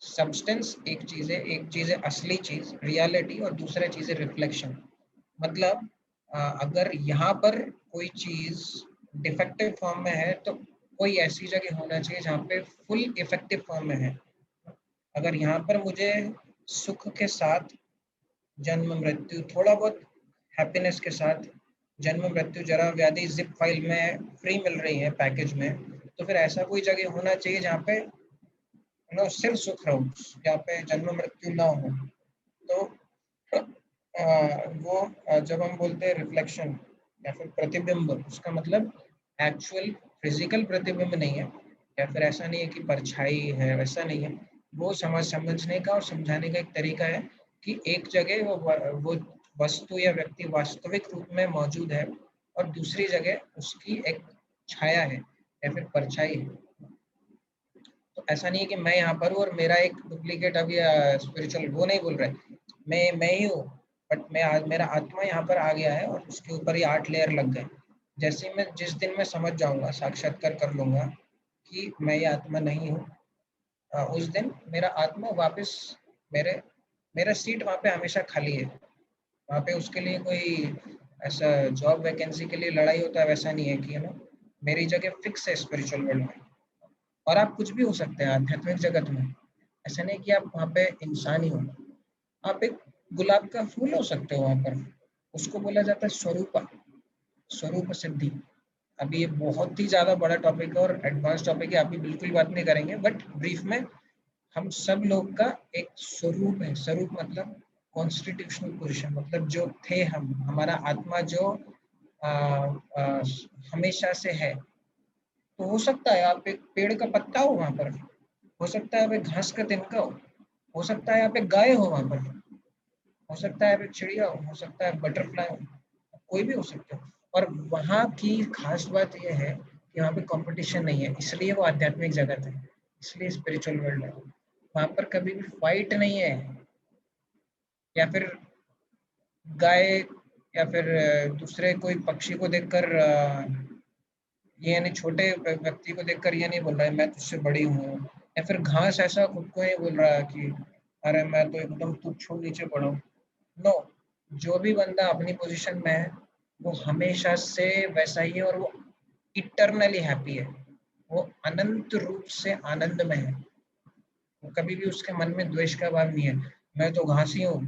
सब्सटेंस एक चीज है असली चीज, रियलिटी, और दूसरा चीज है रिफ्लेक्शन। मतलब अगर यहाँ पर कोई चीज डिफेक्टिव फॉर्म में है तो कोई ऐसी जगह होना चाहिए जहाँ पे फुल इफेक्टिव फॉर्म में है। अगर यहाँ पर मुझे सुख के साथ जन्म मृत्यु, थोड़ा बहुत हैप्पीनेस के साथ जन्म मृत्यु जरा व्याधि जिप फाइल में फ्री मिल रही है पैकेज में, तो फिर ऐसा कोई जगह होना चाहिए जहाँ पे सिर्फ सुख रहो, जहाँ पे जन्म मृत्यु ना हो। तो वो जब हम बोलते हैं रिफ्लेक्शन या फिर प्रतिबिंब, उसका मतलब एक्चुअल फिजिकल प्रतिबिंब नहीं है, या फिर ऐसा नहीं है कि परछाई है, वैसा नहीं है। वो समझने का और समझाने का एक तरीका है कि एक जगह वो वस्तु या व्यक्ति वास्तविक रूप में मौजूद है, और दूसरी जगह उसकी एक छाया है या फिर परछाई है। तो ऐसा नहीं है कि मैं यहाँ पर हूँ और मेरा एक डुप्लीकेट अभी स्पिरिचुअल वो नहीं बोल रहे, मैं ही हूँ, बट मेरा आत्मा यहाँ पर आ गया है और उसके ऊपर ही 8 लेयर लग गए। जैसे मैं जिस दिन मैं समझ जाऊंगा, साक्षात्कार कर लूंगा कि मैं ये आत्मा नहीं हूँ, उस दिन मेरा आत्मा वापस मेरे मेरा सीट वहाँ पे हमेशा खाली है। वहाँ पे उसके लिए कोई ऐसा जॉब वैकेंसी के लिए लड़ाई होता है, वैसा नहीं है कि मेरी जगह फिक्स है स्पिरिचुअल वर्ल्ड में। और आप कुछ भी हो सकते हैं आध्यात्मिक जगत में, ऐसा नहीं कि आप वहाँ पे इंसान ही हो। आप एक गुलाब का फूल हो सकते हो वहाँ पर, उसको बोला जाता है स्वरूप, स्वरूप सिद्धि। अभी ये बहुत ही ज्यादा बड़ा टॉपिक है और एडवांस टॉपिक है, अभी बिल्कुल बात नहीं करेंगे, बट ब्रीफ में हम सब लोग का एक स्वरूप है। स्वरूप मतलब कॉन्स्टिट्यूशनल पोजीशन, मतलब जो थे हम, हमारा आत्मा जो आ, आ, हमेशा से है। तो हो सकता है आप एक पेड़ का पत्ता हो वहां पर, हो सकता है आप एक घास का तिनका हो सकता है आप एक गाय हो वहां पर, हो सकता है आप एक चिड़िया हो सकता है बटरफ्लाई हो, कोई भी हो सकता है। और वहाँ की खास बात यह है कि वहाँ पे कंपटीशन नहीं है, इसलिए वो आध्यात्मिक जगत है, इसलिए स्पिरिचुअल वर्ल्ड है। वहाँ पर कभी भी फाइट नहीं है, या फिर गाय या फिर दूसरे कोई पक्षी को देखकर ये यानी छोटे व्यक्ति को देखकर ये नहीं बोल रहा है मैं तुझसे बड़ी हूँ, या फिर घास ऐसा खुद को नहीं बोल रहा है कि अरे मैं तो एकदम तुच्छ हूँ, नीचे पड़ा हूँ। नो, जो भी बंदा अपनी पोजीशन में है वो हमेशा से वैसा ही है, और वो इटरनली हैप्पी है, वो अनंत रूप से आनंद में है। वो कभी भी उसके मन में द्वेष का भाव नहीं है, मैं तो घास ही हूँ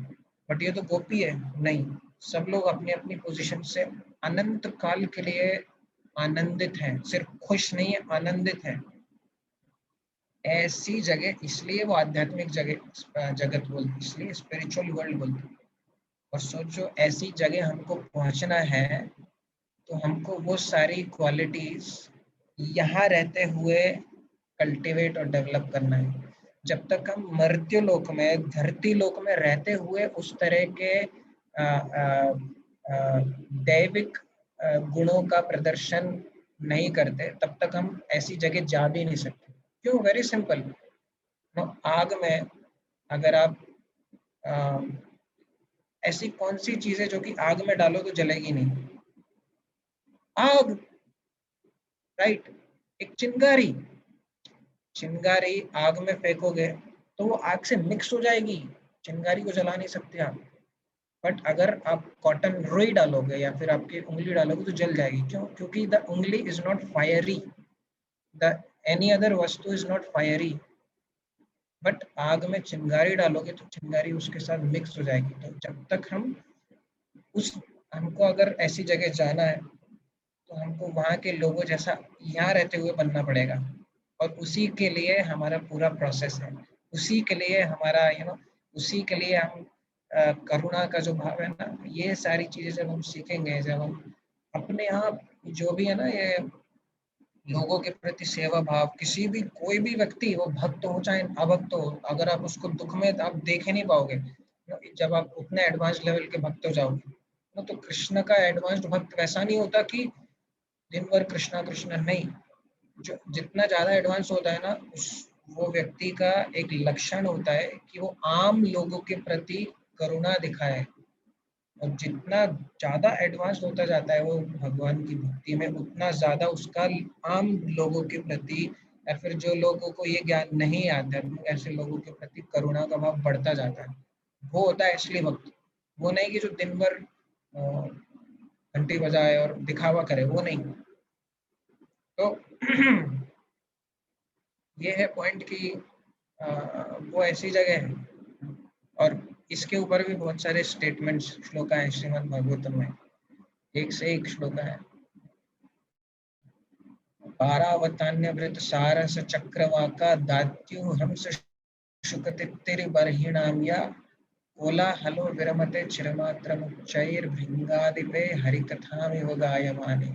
बट ये तो गोपी है, नहीं। सब लोग अपनी अपनी पोजीशन से अनंत काल के लिए आनंदित हैं, सिर्फ खुश नहीं है, आनंदित है। ऐसी जगह, इसलिए वो आध्यात्मिक जगह जगत बोलते, इसलिए स्पिरिचुअल वर्ल्ड बोलते। और सोचो ऐसी जगह हमको पहुंचना है तो हमको वो सारी क्वालिटीज यहाँ रहते हुए कल्टीवेट और डेवलप करना है। जब तक हम मर्त्य लोक में, धरती लोक में रहते हुए उस तरह के दैविक गुणों का प्रदर्शन नहीं करते, तब तक हम ऐसी जगह जा भी नहीं सकते। क्यों? Very simple. आग में अगर आप अ, ऐसी कौन सी चीज है जो कि आग में डालो तो जलेगी नहीं? आग, राइट। एक चिंगारी, चिंगारी आग में फेंकोगे तो वो आग से मिक्स हो जाएगी, चिंगारी को जला नहीं सकते आप। बट अगर आप कॉटन रुई डालोगे या फिर आपकी उंगली डालोगे तो जल जाएगी। क्यों? क्योंकि द उंगली is not fiery, the any other वस्तु इज नॉट फायरी, बट आग में चिंगारी डालोगे तो चिंगारी उसके साथ मिक्स हो जाएगी। तो जब तक हमको अगर ऐसी जगह जाना है तो हमको वहाँ के लोगों जैसा यहाँ रहते हुए बनना पड़ेगा, और उसी के लिए हमारा पूरा प्रोसेस है, उसी के लिए हमारा उसी के लिए हम करुणा का जो भाव है ना, ये सारी चीजें जब हम सीखेंगे, जब हम अपने यहाँ जो भी है ना, ये लोगों के प्रति सेवा भाव, किसी भी कोई भी व्यक्ति, वो भक्त हो चाहे अभक्त हो, अगर आप उसको दुख में आप देख ही नहीं पाओगे, जब आप उतने एडवांस लेवल के भक्त हो जाओगे तो कृष्ण का एडवांस्ड भक्त वैसा नहीं होता कि दिन भर कृष्णा कृष्णा नहीं। जो जितना ज्यादा एडवांस होता है ना, वो व्यक्ति का एक लक्षण होता है कि वो आम लोगों के प्रति करुणा दिखाए, और जितना ज्यादा एडवांस होता जाता है वो भगवान की भक्ति में, उतना ज्यादा उसका आम लोगों के प्रति, या फिर जो लोगों को ये ज्ञान नहीं है आध्यात्मिक, ऐसे लोगों के प्रति करुणा का भाव बढ़ता जाता है। वो होता है असली भक्त। वो नहीं कि जो दिन भर घंटी बजाए और दिखावा करे, वो नहीं। तो ये है पॉइंट कि वो ऐसी जगह है। और इसके ऊपर भी बहुत सारे स्टेटमेंट्स, श्लोका है श्रीमद् भागवतम में, एक से एक श्लोका है। पारावतान्यवृत सारस चक्रवाका दात्यु हंस शुकतित्तिरिबर्हिणाम या कोलाहलो विरमते चिरमात्रमुच्चैर्भृङ्गादिपे हरिकथामिव गायमाने।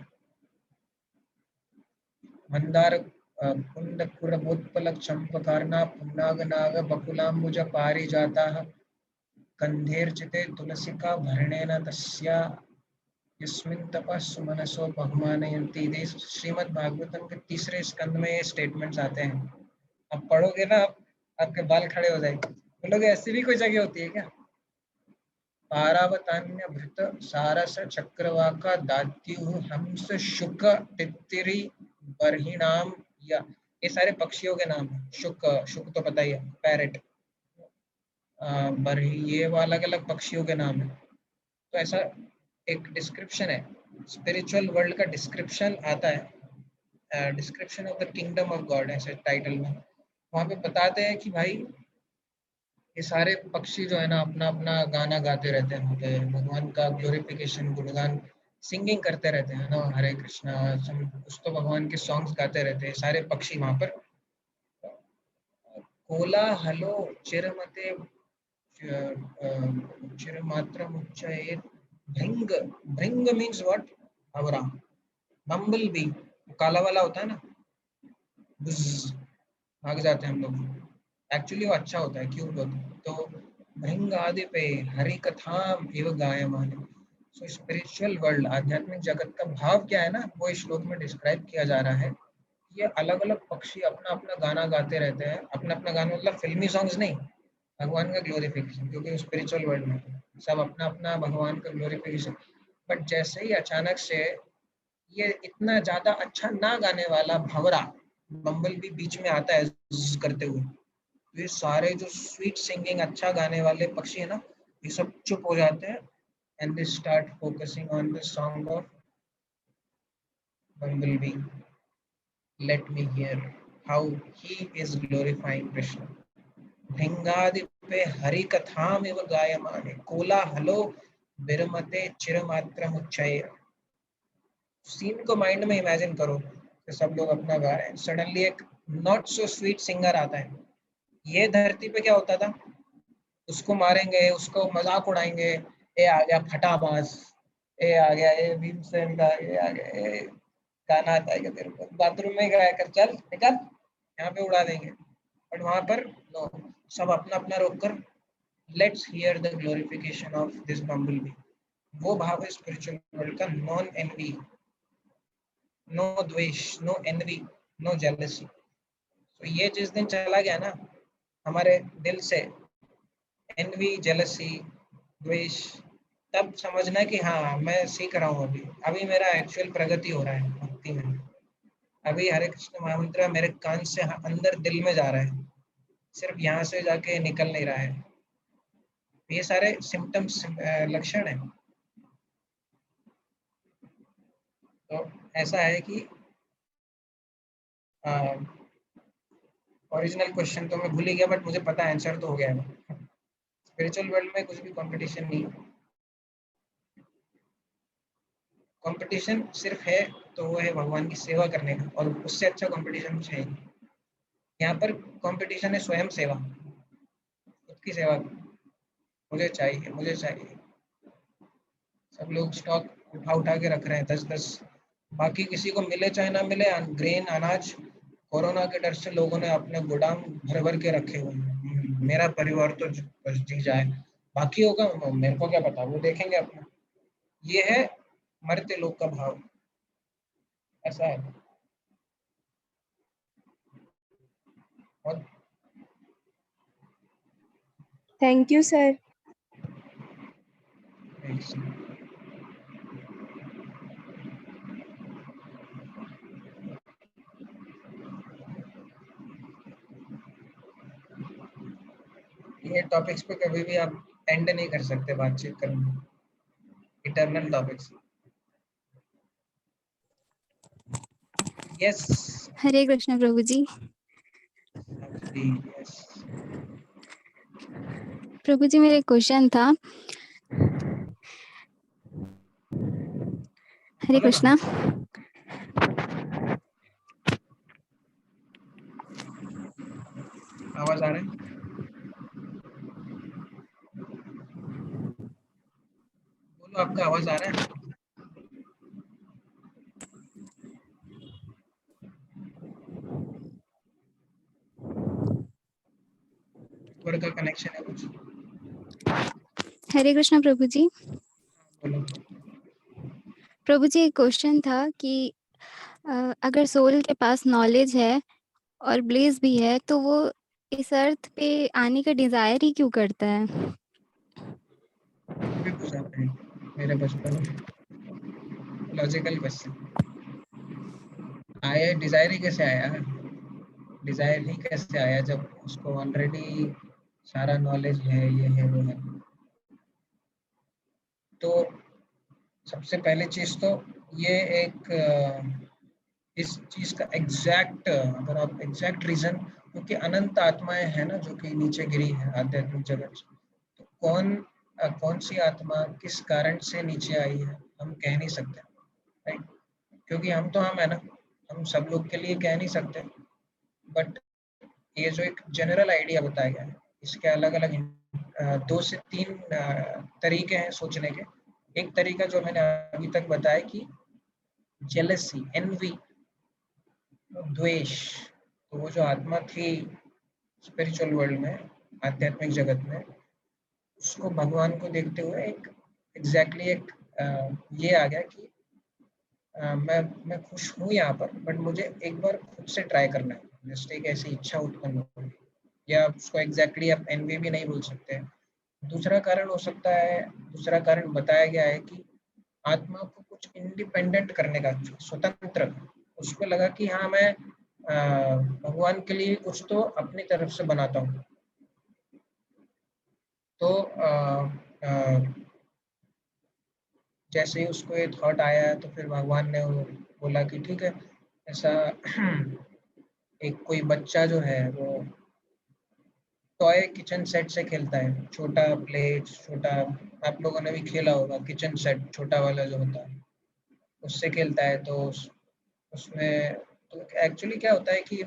मंदार कुंद कुरबोत्पल चंपकार्णा पुन्नागनाग बकुलाम्बुज पारिजाताः गन्धेर्चिते तुलसिका भरणेन तस्या यस्मिन् तपः सुमनसो बहुमानयन्ति। ये श्रीमद् भागवतम के तीसरे स्कंद में ये स्टेटमेंट्स आते हैं। अब पढ़ोगे ना, आपके बाल खड़े हो जाएंगे, बोलोगे ऐसी भी कोई जगह होती है क्या? पारावतान्य भृत सारस चक्रवाका दात्यु हंस शुक तित्तिरी बर्हिणाम, या ये सारे पक्षियों के नाम है। शुक, शुक तो पता ही है, पैरेट, बरही, ये वो अलग अलग पक्षियों के नाम है। तो ऐसा एक डिस्क्रिप्शन है, स्पिरिचुअल वर्ल्ड का डिस्क्रिप्शन आता है, description of the kingdom of God ऐसे टाइटल में। वहाँ पे बताते हैं कि भाई ये सारे पक्षी जो है ना, अपना अपना गाना गाते रहते हैं, वहाँ पे भगवान का ग्लोरिफिकेशन, गुणगान, सिंगिंग करते रहते हैं ना, हरे कृष्णा, कुछ तो भगवान के सॉन्ग्स गाते रहते हैं सारे पक्षी वहाँ पर। कोला हलो चिरमते चिरमात्रम उच्चये भृंग, भृंग means what? Bhanwara, bumble B, काला वाला होता है ना, बुज, भाग जाते हैं हम लोग। एक्चुअली वो अच्छा होता है, क्यूट होता है। तो भृंग आदि पे हरि कथाम एवं गायमान। सो स्पिरिचुअल वर्ल्ड, आध्यात्मिक जगत का भाव क्या है ना, वो इस श्लोक में डिस्क्राइब किया जा रहा है। ये अलग अलग पक्षी अपना अपना गाना गाते रहते हैं, अपना अपना गाना मतलब फिल्मी सॉन्ग्स नहीं, भगवान का ग्लोरिफिकेशन, क्योंकि स्पिरिचुअल वर्ल्ड में सब अपना अपना भगवान का ग्लोरिफिकेशन। बट जैसे ही अचानक से ये इतना ज्यादा अच्छा ना गाने वाला भंवरा, बम्बल भी बीच में आता है ज़्ज़ करते हुए, तो ये सारे जो स्वीट सिंगिंग अच्छा गाने वाले पक्षी है ना, ये सब चुप हो जाते हैं, and they start focusing on the song of bumble bee. Let me hear how he is glorifying Krishna. भिंगादि पे हरि कथाम एव गायमाने कोला हलो विरमते चिरमात्र मुच्चय। सीन को माइंड में इमेजिन करो कि सब लोग अपना गा रहे हैं, सडनली एक नॉट सो स्वीट सिंगर आता है। ये धरती पे क्या होता था, उसको मारेंगे, उसको मजाक उड़ाएंगे, ये आ गया फटाबाज, ये आ गया, ये भीमसेन का, ये आ गया, ये गाना आता है क्या तेरे को, बाथरूम में गाया कर, चल निकल, यहाँ पे उड़ा देंगे। बट वहां पर नो, सब अपना अपना रोक कर, let's hear the glorification of this bumble B. वो भाव है स्पिरिचुअल वर्ल्ड का, नॉन एनवी, नो द्वेष, नो एनवी, नो जेलसी। तो ये जिस दिन चला गया ना हमारे दिल से, एनवी, जेलसी, द्वेष, तब समझना कि हाँ मैं सीख रहा हूँ, अभी अभी मेरा एक्चुअल प्रगति हो रहा है भक्ति में। अभी हरे कृष्ण महामंत्र मेरे कान से अंदर दिल में जा रहा है, सिर्फ यहाँ से जाके निकल नहीं रहा है। ये सारे सिम्टम्स, लक्षण है। तो ऐसा है कि ओरिजिनल क्वेश्चन तो मैं भूल ही गया, बट मुझे पता है आंसर तो हो गया है। स्पिरिचुअल वर्ल्ड में कुछ भी कंपटीशन नहीं है। कंपटीशन सिर्फ है तो वो है भगवान की सेवा करने का, और उससे अच्छा कंपटीशन कुछ है ही नहीं। यहाँ पर कंपटीशन है स्वयं सेवा, खुद की सेवा। मुझे चाहिए, मुझे चाहिए। सब लोग स्टॉक उठा उठा के रख रहे हैं 10-10। बाकी किसी को मिले चाहे ना मिले, ग्रेन अनाज कोरोना के डर से लोगों ने अपने गोदाम भर भर के रखे हुए हैं। मेरा परिवार तो बस जी जाए, बाकी होगा मेरे को क्या पता, वो देखेंगे अपना। ये है मरते लोग का भाव, ऐसा है। और थैंक यू सर। ये टॉपिक्स पे कभी भी आप एंड नहीं कर सकते बातचीत करना, इटर्नल टॉपिक्स। यस हरे कृष्ण प्रभु जी। यस। प्रभु जी मेरा क्वेश्चन था। हरे कृष्णा। आवाज आ रहा है? बोलो, आपका आवाज आ रहा है? नेटवर्क का कनेक्शन है कुछ? हरे कृष्णा प्रभु जी। बोलो। प्रभु जी एक क्वेश्चन था कि अगर सोल के पास नॉलेज है और ब्लेस भी है तो वो इस अर्थ पे आने का डिजायर ही क्यों करता है? भी पूछा आपने मेरे बचपन में, लॉजिकल क्वेश्चन। आया डिजायर ही कैसे आया? डिजायर ही कैसे आया जब उसको ऑलरेडी सारा नॉलेज है, ये है वो है। तो सबसे पहली चीज तो ये एक इस चीज का एग्जैक्ट, अगर आप एग्जैक्ट रीजन, क्योंकि अनंत आत्माएं हैं ना जो कि नीचे गिरी है आध्यात्मिक जगत से, तो कौन सी आत्मा किस कारण से नीचे आई है हम कह नहीं सकते, राइट? क्योंकि हम तो हम है ना, हम सब लोग के लिए कह नहीं सकते। बट ये जो एक जनरल आइडिया बताया गया है, इसके अलग अलग 2 से 3 तरीके हैं सोचने के। एक तरीका जो मैंने अभी तक बताया कि जेलसी, एनवी, द्वेष। तो वो जो आत्मा थी स्पिरिचुअल वर्ल्ड में, आध्यात्मिक जगत में, उसको भगवान को देखते हुए एक एग्जैक्टली एक ये आ गया कि मैं खुश हूँ यहाँ पर, बट मुझे एक बार खुद से ट्राई करना है। जस्ट एक ऐसी इच्छा उत्पन्न हो गई, या उसको एग्जैक्टली आप एनवी भी नहीं बोल सकते हैं। दूसरा कारण हो सकता है, दूसरा कारण बताया गया है कि आत्मा को कुछ इंडिपेंडेंट करने का, स्वतंत्र, उसको लगा कि हाँ मैं भगवान के लिए कुछ तो अपनी तरफ से बनाता हूँ। तो जैसे ही उसको ये थॉट आया तो फिर भगवान ने बोला कि ठीक है, ऐसा एक कोई बच्चा जो है वो टॉय किचन सेट से खेलता है, छोटा प्लेट, छोटा, आप लोगों ने भी खेला होगा किचन सेट, छोटा वाला जो होता है, उससे खेलता है। तो उसमें तो एक्चुअली क्या होता है कि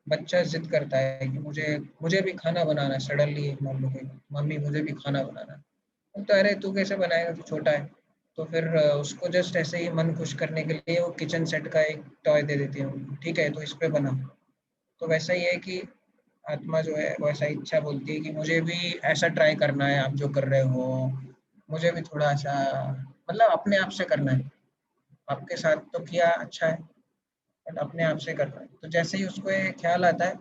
बच्चा जिद करता है कि मुझे भी खाना बनाना है। सडनली मान लो कि मम्मी मुझे भी खाना बनाना है, तो अरे तू कैसे बनाएगा, तू छोटा है। तो फिर उसको जस्ट ऐसे ही मन खुश करने के लिए वो किचन सेट का एक टॉय दे देती हूँ, ठीक है तो इस पे बना। तो वैसा ही है कि आत्मा जो है वो ऐसा इच्छा बोलती है कि मुझे भी ऐसा ट्राई करना है, आप जो कर रहे हो मुझे भी थोड़ा सा, मतलब अपने आप से करना है। आपके साथ तो किया अच्छा है, बट अपने आप से करना है। तो जैसे ही उसको ये ख्याल आता है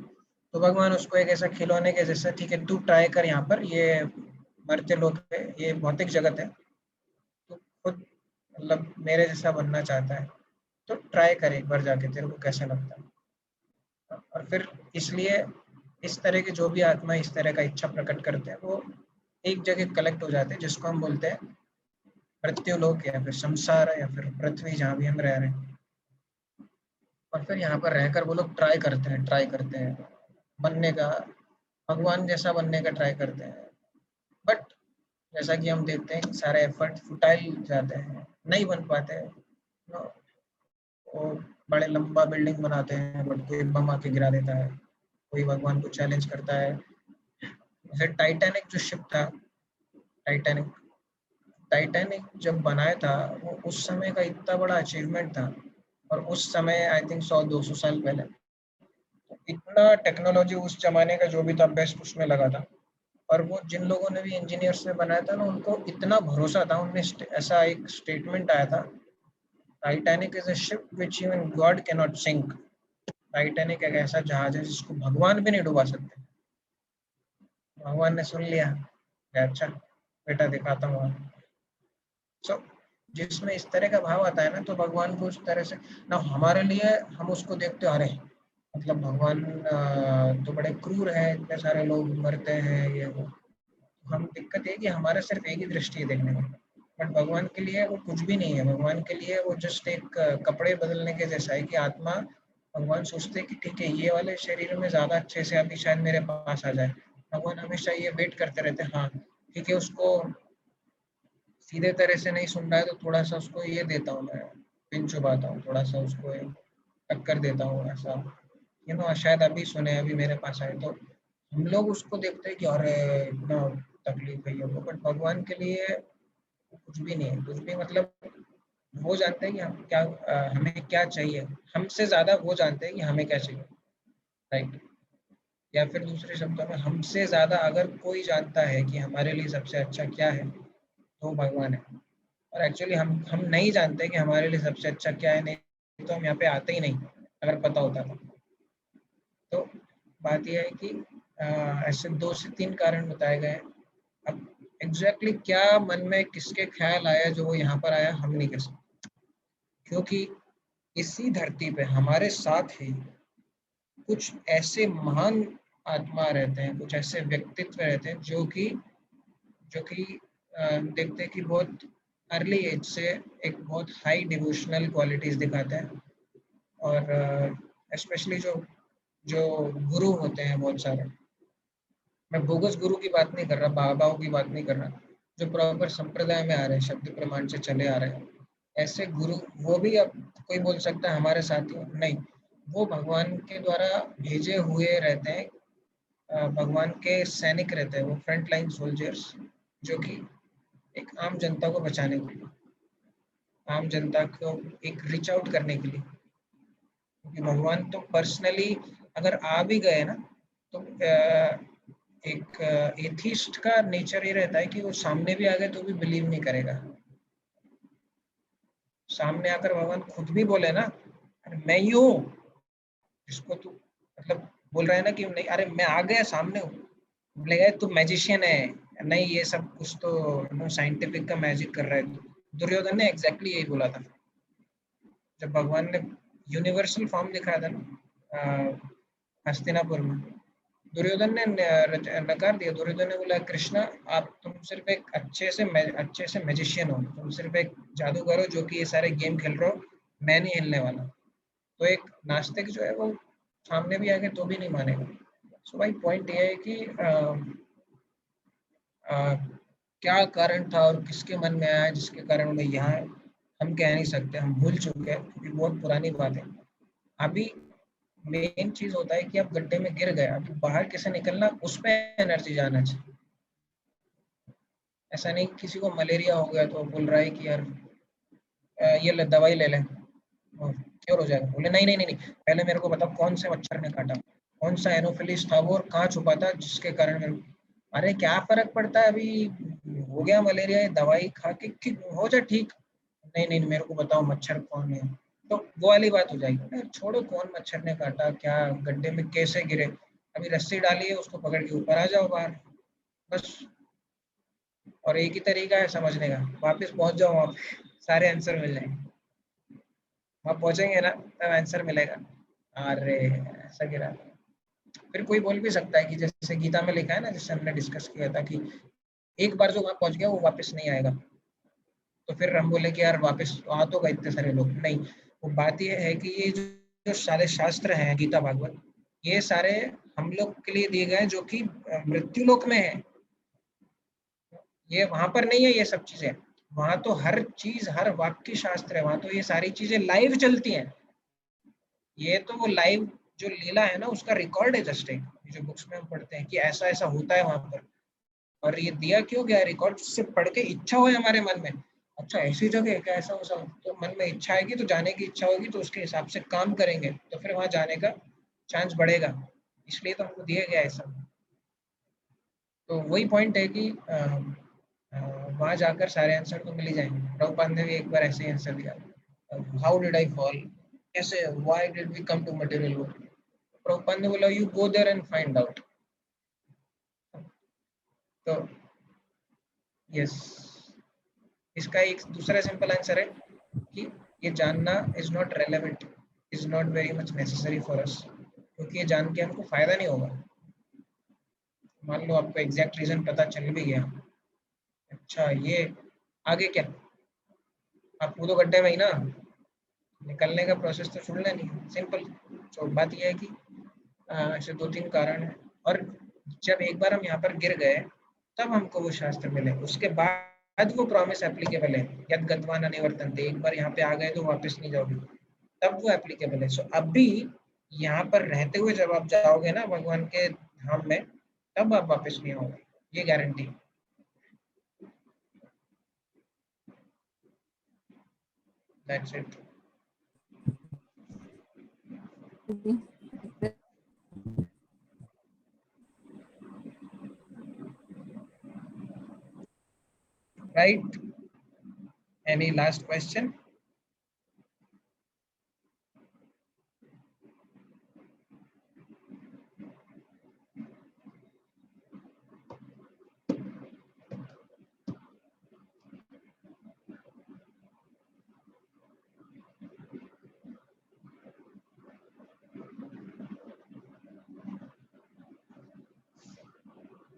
तो भगवान उसको एक ऐसा खिलौने के जैसा, ठीक है तू ट्राई कर, यहाँ पर ये मरते लोग है, ये भौतिक जगत है, तो खुद मतलब मेरे जैसा बनना चाहता है तो ट्राई कर एक बार जाके, तेरे को कैसा लगता है। और फिर इसलिए इस तरह के जो भी आत्मा इस तरह का इच्छा प्रकट करते हैं वो एक जगह कलेक्ट हो जाते हैं, जिसको हम बोलते हैं मृत्यु लोक, या फिर संसार, या फिर पृथ्वी, जहाँ भी हम रह रहे हैं। और फिर यहाँ पर रहकर वो लोग ट्राई करते हैं बनने का, भगवान जैसा बनने का ट्राई करते हैं, बट जैसा कि हम देखते हैं कि सारे एफर्ट फुटाइल जाते हैं, नहीं बन पाते हैं। नो, वो बड़े लंबा बिल्डिंग बनाते हैं बट कोई बम आके गिरा देता है, कोई भगवान को चैलेंज करता है। जैसे टाइटैनिक जो शिप था, टाइटैनिक टाइटैनिक जब बनाया था, वो उस समय का इतना बड़ा अचीवमेंट था, और उस समय आई थिंक 100-200 साल पहले इतना टेक्नोलॉजी उस जमाने का जो भी था बेस्ट उसमें लगा था। और वो जिन लोगों ने भी इंजीनियर्स ने बनाया था ना, उनको इतना भरोसा था, उनमें ऐसा एक स्टेटमेंट आया था, Titanic is a ship which even God can not sink. Titanic एक ऐसा जहाज है जिसको भगवान भी नहीं डुबा सकते। भगवान ने सुन लिया, अच्छा बेटा दिखाता हूँ। सो जिसमें इस तरह का भाव आता है ना, तो भगवान को उस तरह से ना, हमारे लिए हम उसको देखते अरे मतलब भगवान तो बड़े क्रूर है, इतने सारे लोग मरते हैं ये वो। हम दिक्कत है कि हमारा सिर्फ एक ही दृष्टि है देखने का, बट भगवान के लिए वो कुछ भी नहीं है। भगवान के लिए वो जस्ट एक कपड़े बदलने के जैसा है कि आत्मा, भगवान सोचते हैं कि ठीक है ये वाले शरीर में ज्यादा अच्छे से अभी शायद मेरे पास आ जाए। भगवान हमेशा ये वेट करते रहते हैं, हाँ ठीक है उसको सीधे तरह से नहीं सुन रहा है तो थोड़ा सा उसको ये देता हूँ, मैं पिन चुबाता हूँ, थोड़ा सा उसको टक्कर देता हूँ, ऐसा शायद अभी सुने, अभी मेरे पास आए। तो हम लोग उसको देखते हैं कि अरे इतना तकलीफ है ये वो, बट भगवान के लिए कुछ भी नहीं है, कुछ भी मतलब वो जानते हैं कि हम क्या हमें क्या चाहिए, हमसे ज्यादा वो जानते हैं कि हमें क्या चाहिए, राइट। या फिर दूसरे शब्दों में, हमसे ज्यादा अगर कोई जानता है कि हमारे लिए सबसे अच्छा क्या है तो भगवान है। और एक्चुअली हम नहीं जानते कि हमारे लिए सबसे अच्छा क्या है, नहीं तो हम यहाँ पे आते ही नहीं अगर पता होता तो। तो बात यह है कि ऐसे 2 से 3 कारण बताए गए हैं। अब एग्जैक्टली क्या मन में किसके ख्याल आया जो वो यहाँ पर आया, हम नहीं कह सकते, क्योंकि इसी धरती पे हमारे साथ ही कुछ ऐसे महान आत्मा रहते हैं, कुछ ऐसे व्यक्तित्व रहते हैं जो कि देखते हैं कि बहुत अर्ली एज से एक बहुत हाई डिवोशनल क्वालिटीज दिखाते हैं। और स्पेशली जो जो गुरु होते हैं बहुत सारे, मैं बोगस गुरु की बात नहीं कर रहा, बाबाओं की बात नहीं कर रहा, जो प्रॉपर संप्रदाय में आ रहे हैं, शब्द प्रमाण से चले आ रहे हैं, ऐसे गुरु वो भी अब कोई बोल सकता है हमारे साथी हो, नहीं, वो भगवान के द्वारा भेजे हुए रहते हैं, भगवान के सैनिक रहते हैं, वो फ्रंट लाइन सोल्जर्स, जो कि एक आम जनता को बचाने के लिए, आम जनता को एक रीच आउट करने के लिए, क्योंकि भगवान तो पर्सनली अगर आ भी गए ना, तो एक एथिस्ट का नेचर ये रहता है कि वो सामने भी आ गए तो भी बिलीव नहीं करेगा। सामने आकर भगवान खुद भी बोले ना, अरे मैं ही हूँ, जिसको तू मतलब बोल रहा है ना कि नहीं, अरे मैं आ गया सामने हूँ, बोलेगा तू मैजिशियन है, नहीं ये सब कुछ तो साइंटिफिक का मैजिक कर रहा है तू। दुर्योधन ने एग्जैक्टली यही बोला था जब भगवान ने यूनिवर्सल फॉर्म दिखाया था ना हस्तिनापुर में। दुर्योधन ने नकार दिया, दुर्योधन ने बोला कृष्णा आप, तुम सिर्फ एक अच्छे से मैजिशियन हो, तुम सिर्फ एक जादूगर हो जो कि ये सारे गेम खेल रहे हो, मैं नहीं हिलने वाला। तो एक नास्तिक जो है वो सामने भी आके तो भी नहीं मानेगा। सो भाई पॉइंट ये है कि क्या कारण था और किसके मन में आया जिसके कारण वो यहाँ है, हम कह नहीं सकते, हम भूल चुके हैं क्योंकि बहुत पुरानी बात है। अभी मेन चीज होता है कि आप गड्ढे में गिर गए, अभी बाहर कैसे निकलना, उस पर एनर्जी जाना चाहिए। ऐसा नहीं किसी को मलेरिया हो गया तो बोल रहा है कि यार ये ले दवाई ले लें क्योर हो जाएगा। बोले नहीं नहीं नहीं नहीं, पहले मेरे को बताओ कौन से मच्छर ने काटा, कौन सा एनोफिलिस था वो और कहाँ छुपा था जिसके कारण मेरे, अरे क्या फर्क पड़ता है, अभी हो गया मलेरिया, दवाई खा के ठीक हो जाए ठीक। नहीं नहीं मेरे को बताओ मच्छर कौन है, तो वो वाली बात हो जाएगी। यार छोड़ो कौन मच्छर ने काटा, क्या गड्ढे में कैसे गिरे, अभी रस्सी डाली है उसको पकड़ के ऊपर आ जाओ बाहर, बस। और एक ही तरीका है समझने का, वापस पहुंच जाओ वहाँ पे, सारे आंसर मिल जाएंगे। वहाँ पहुंचेंगे ना तब आंसर मिलेगा। अरे ऐसा गिरा, फिर कोई बोल भी सकता है कि जैसे गीता में लिखा है ना, जैसे हमने डिस्कस किया था कि एक बार जो वहां पहुंच गया वो वापस नहीं आएगा। तो फिर हम बोले कि यार वापस आ तो गए इतने सारे लोग, नहीं, वो बात ये है कि ये जो सारे शास्त्र हैं गीता भागवत, ये सारे हम लोग के लिए दिए गए हैं जो कि मृत्यु लोक में है। ये वहां पर नहीं है ये सब चीजें। वहां तो हर चीज, हर वाक्य शास्त्र है, वहां तो ये सारी चीजें लाइव चलती हैं। ये तो वो लाइव जो लीला है ना उसका रिकॉर्ड है, जस्ट एक जो बुक्स में हम पढ़ते हैं कि ऐसा ऐसा होता है वहां पर। और ये दिया क्यों गया रिकॉर्ड से पढ़ के इच्छा हो हमारे मन में, अच्छा ऐसी जगह है क्या, ऐसा वैसा, तो मन में इच्छा आएगी तो जाने की इच्छा होगी तो उसके हिसाब से काम करेंगे तो फिर वहां जाने का चांस बढ़ेगा। इसलिए तो हमको दिया गया है सब। तो वही पॉइंट है कि वहां जाकर सारे आंसर तो मिल ही जाएंगे। प्रभुपाद ने भी एक बार ऐसे ही आंसर दिया, हाउ डिड आई फॉल, कैसे, why did we come to material world. Prabhupada ने बोला you go there and find out. तो यस, इसका एक दूसरा सिंपल आंसर है कि ये जानना is not relevant, is not very much necessary for us, क्योंकि ये जान के हमको फायदा नहीं होगा। मान लो आपको एग्जैक्ट रीजन पता चल भी गया, अच्छा ये आगे क्या, आप कूदो गड्ढे में ही ना, निकलने का प्रोसेस तो छोड़ना नहीं, सिंपल। तो बात यह है कि ऐसे 2-3 कारण है। और जब एक बार हम यहाँ पर गिर गए तब हमको वो शास्त्र मिले, उसके बाद वो प्रॉमिस एप्लीकेबल है, यद गतवान अनिवर्तन्ते, एक बार यहाँ पे आ गए तो वापस नहीं जाओगे, तब वो एप्लीकेबल है। सो अभी यहाँ पर रहते हुए जब आप जाओगे ना भगवान के धाम में, तब आप वापस नहीं आओगे, ये guarantee. That's it. Right? Any last question?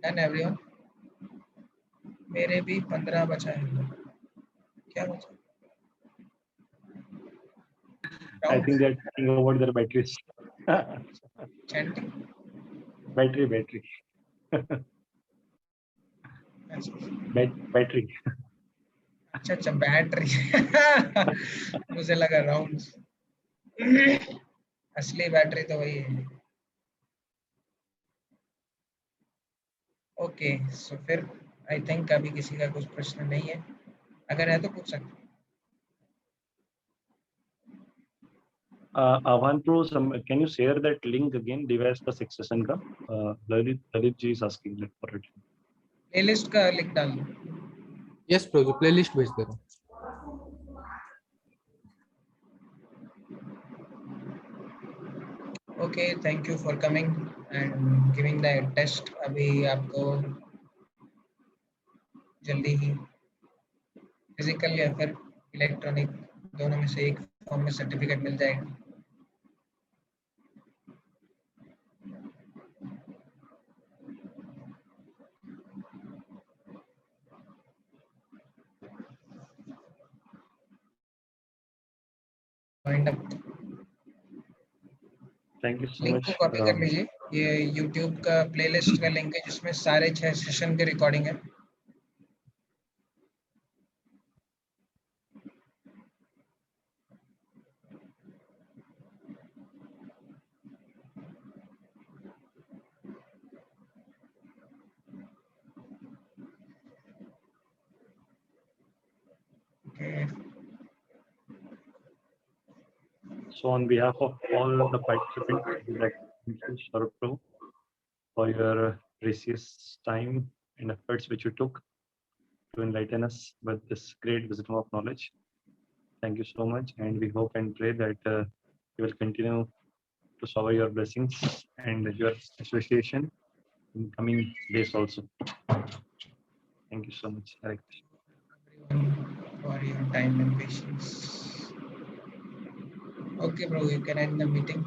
Done everyone? मेरे भी 15 बचा है। क्या बचा? I think they're talking about their batteries. Chanting? Battery. Battery. अच्छा बैटरी। मुझे लगा राउंड्स। असली बैटरी तो वही है। ओके, सो फिर आई थिंक अभी किसी का कुछ प्रश्न नहीं है, अगर है तो पूछ सकते। Avan Pro, can you share that link again? Device का succession का. Lalit ji is asking that for it. Playlist का लिंक डाल दो। यस प्रभु, प्लेलिस्ट भेज दे रहा हूँ। Okay, thank you for coming and giving the test. अभी आपको जल्दी ही फिजिकल या फिर इलेक्ट्रॉनिक दोनों में से एक फॉर्म में सर्टिफिकेट मिल जाएगा। Wind up. Thank you so link much. को कॉपी कर लीजिए, ये YouTube का प्लेलिस्ट का लिंक है जिसमें सारे 6 सेशन के रिकॉर्डिंग है। Okay. So on behalf of all the participants, I would like to thank you, Saurabh Prabhu, for your precious time and efforts which you took to enlighten us with this great wisdom of knowledge. Thank you so much, and we hope and pray that you will continue to shower your blessings and your association in coming days also. Thank you so much. Hare Krishna. Everyone for your time and patience. Okay, bro, you can end the meeting.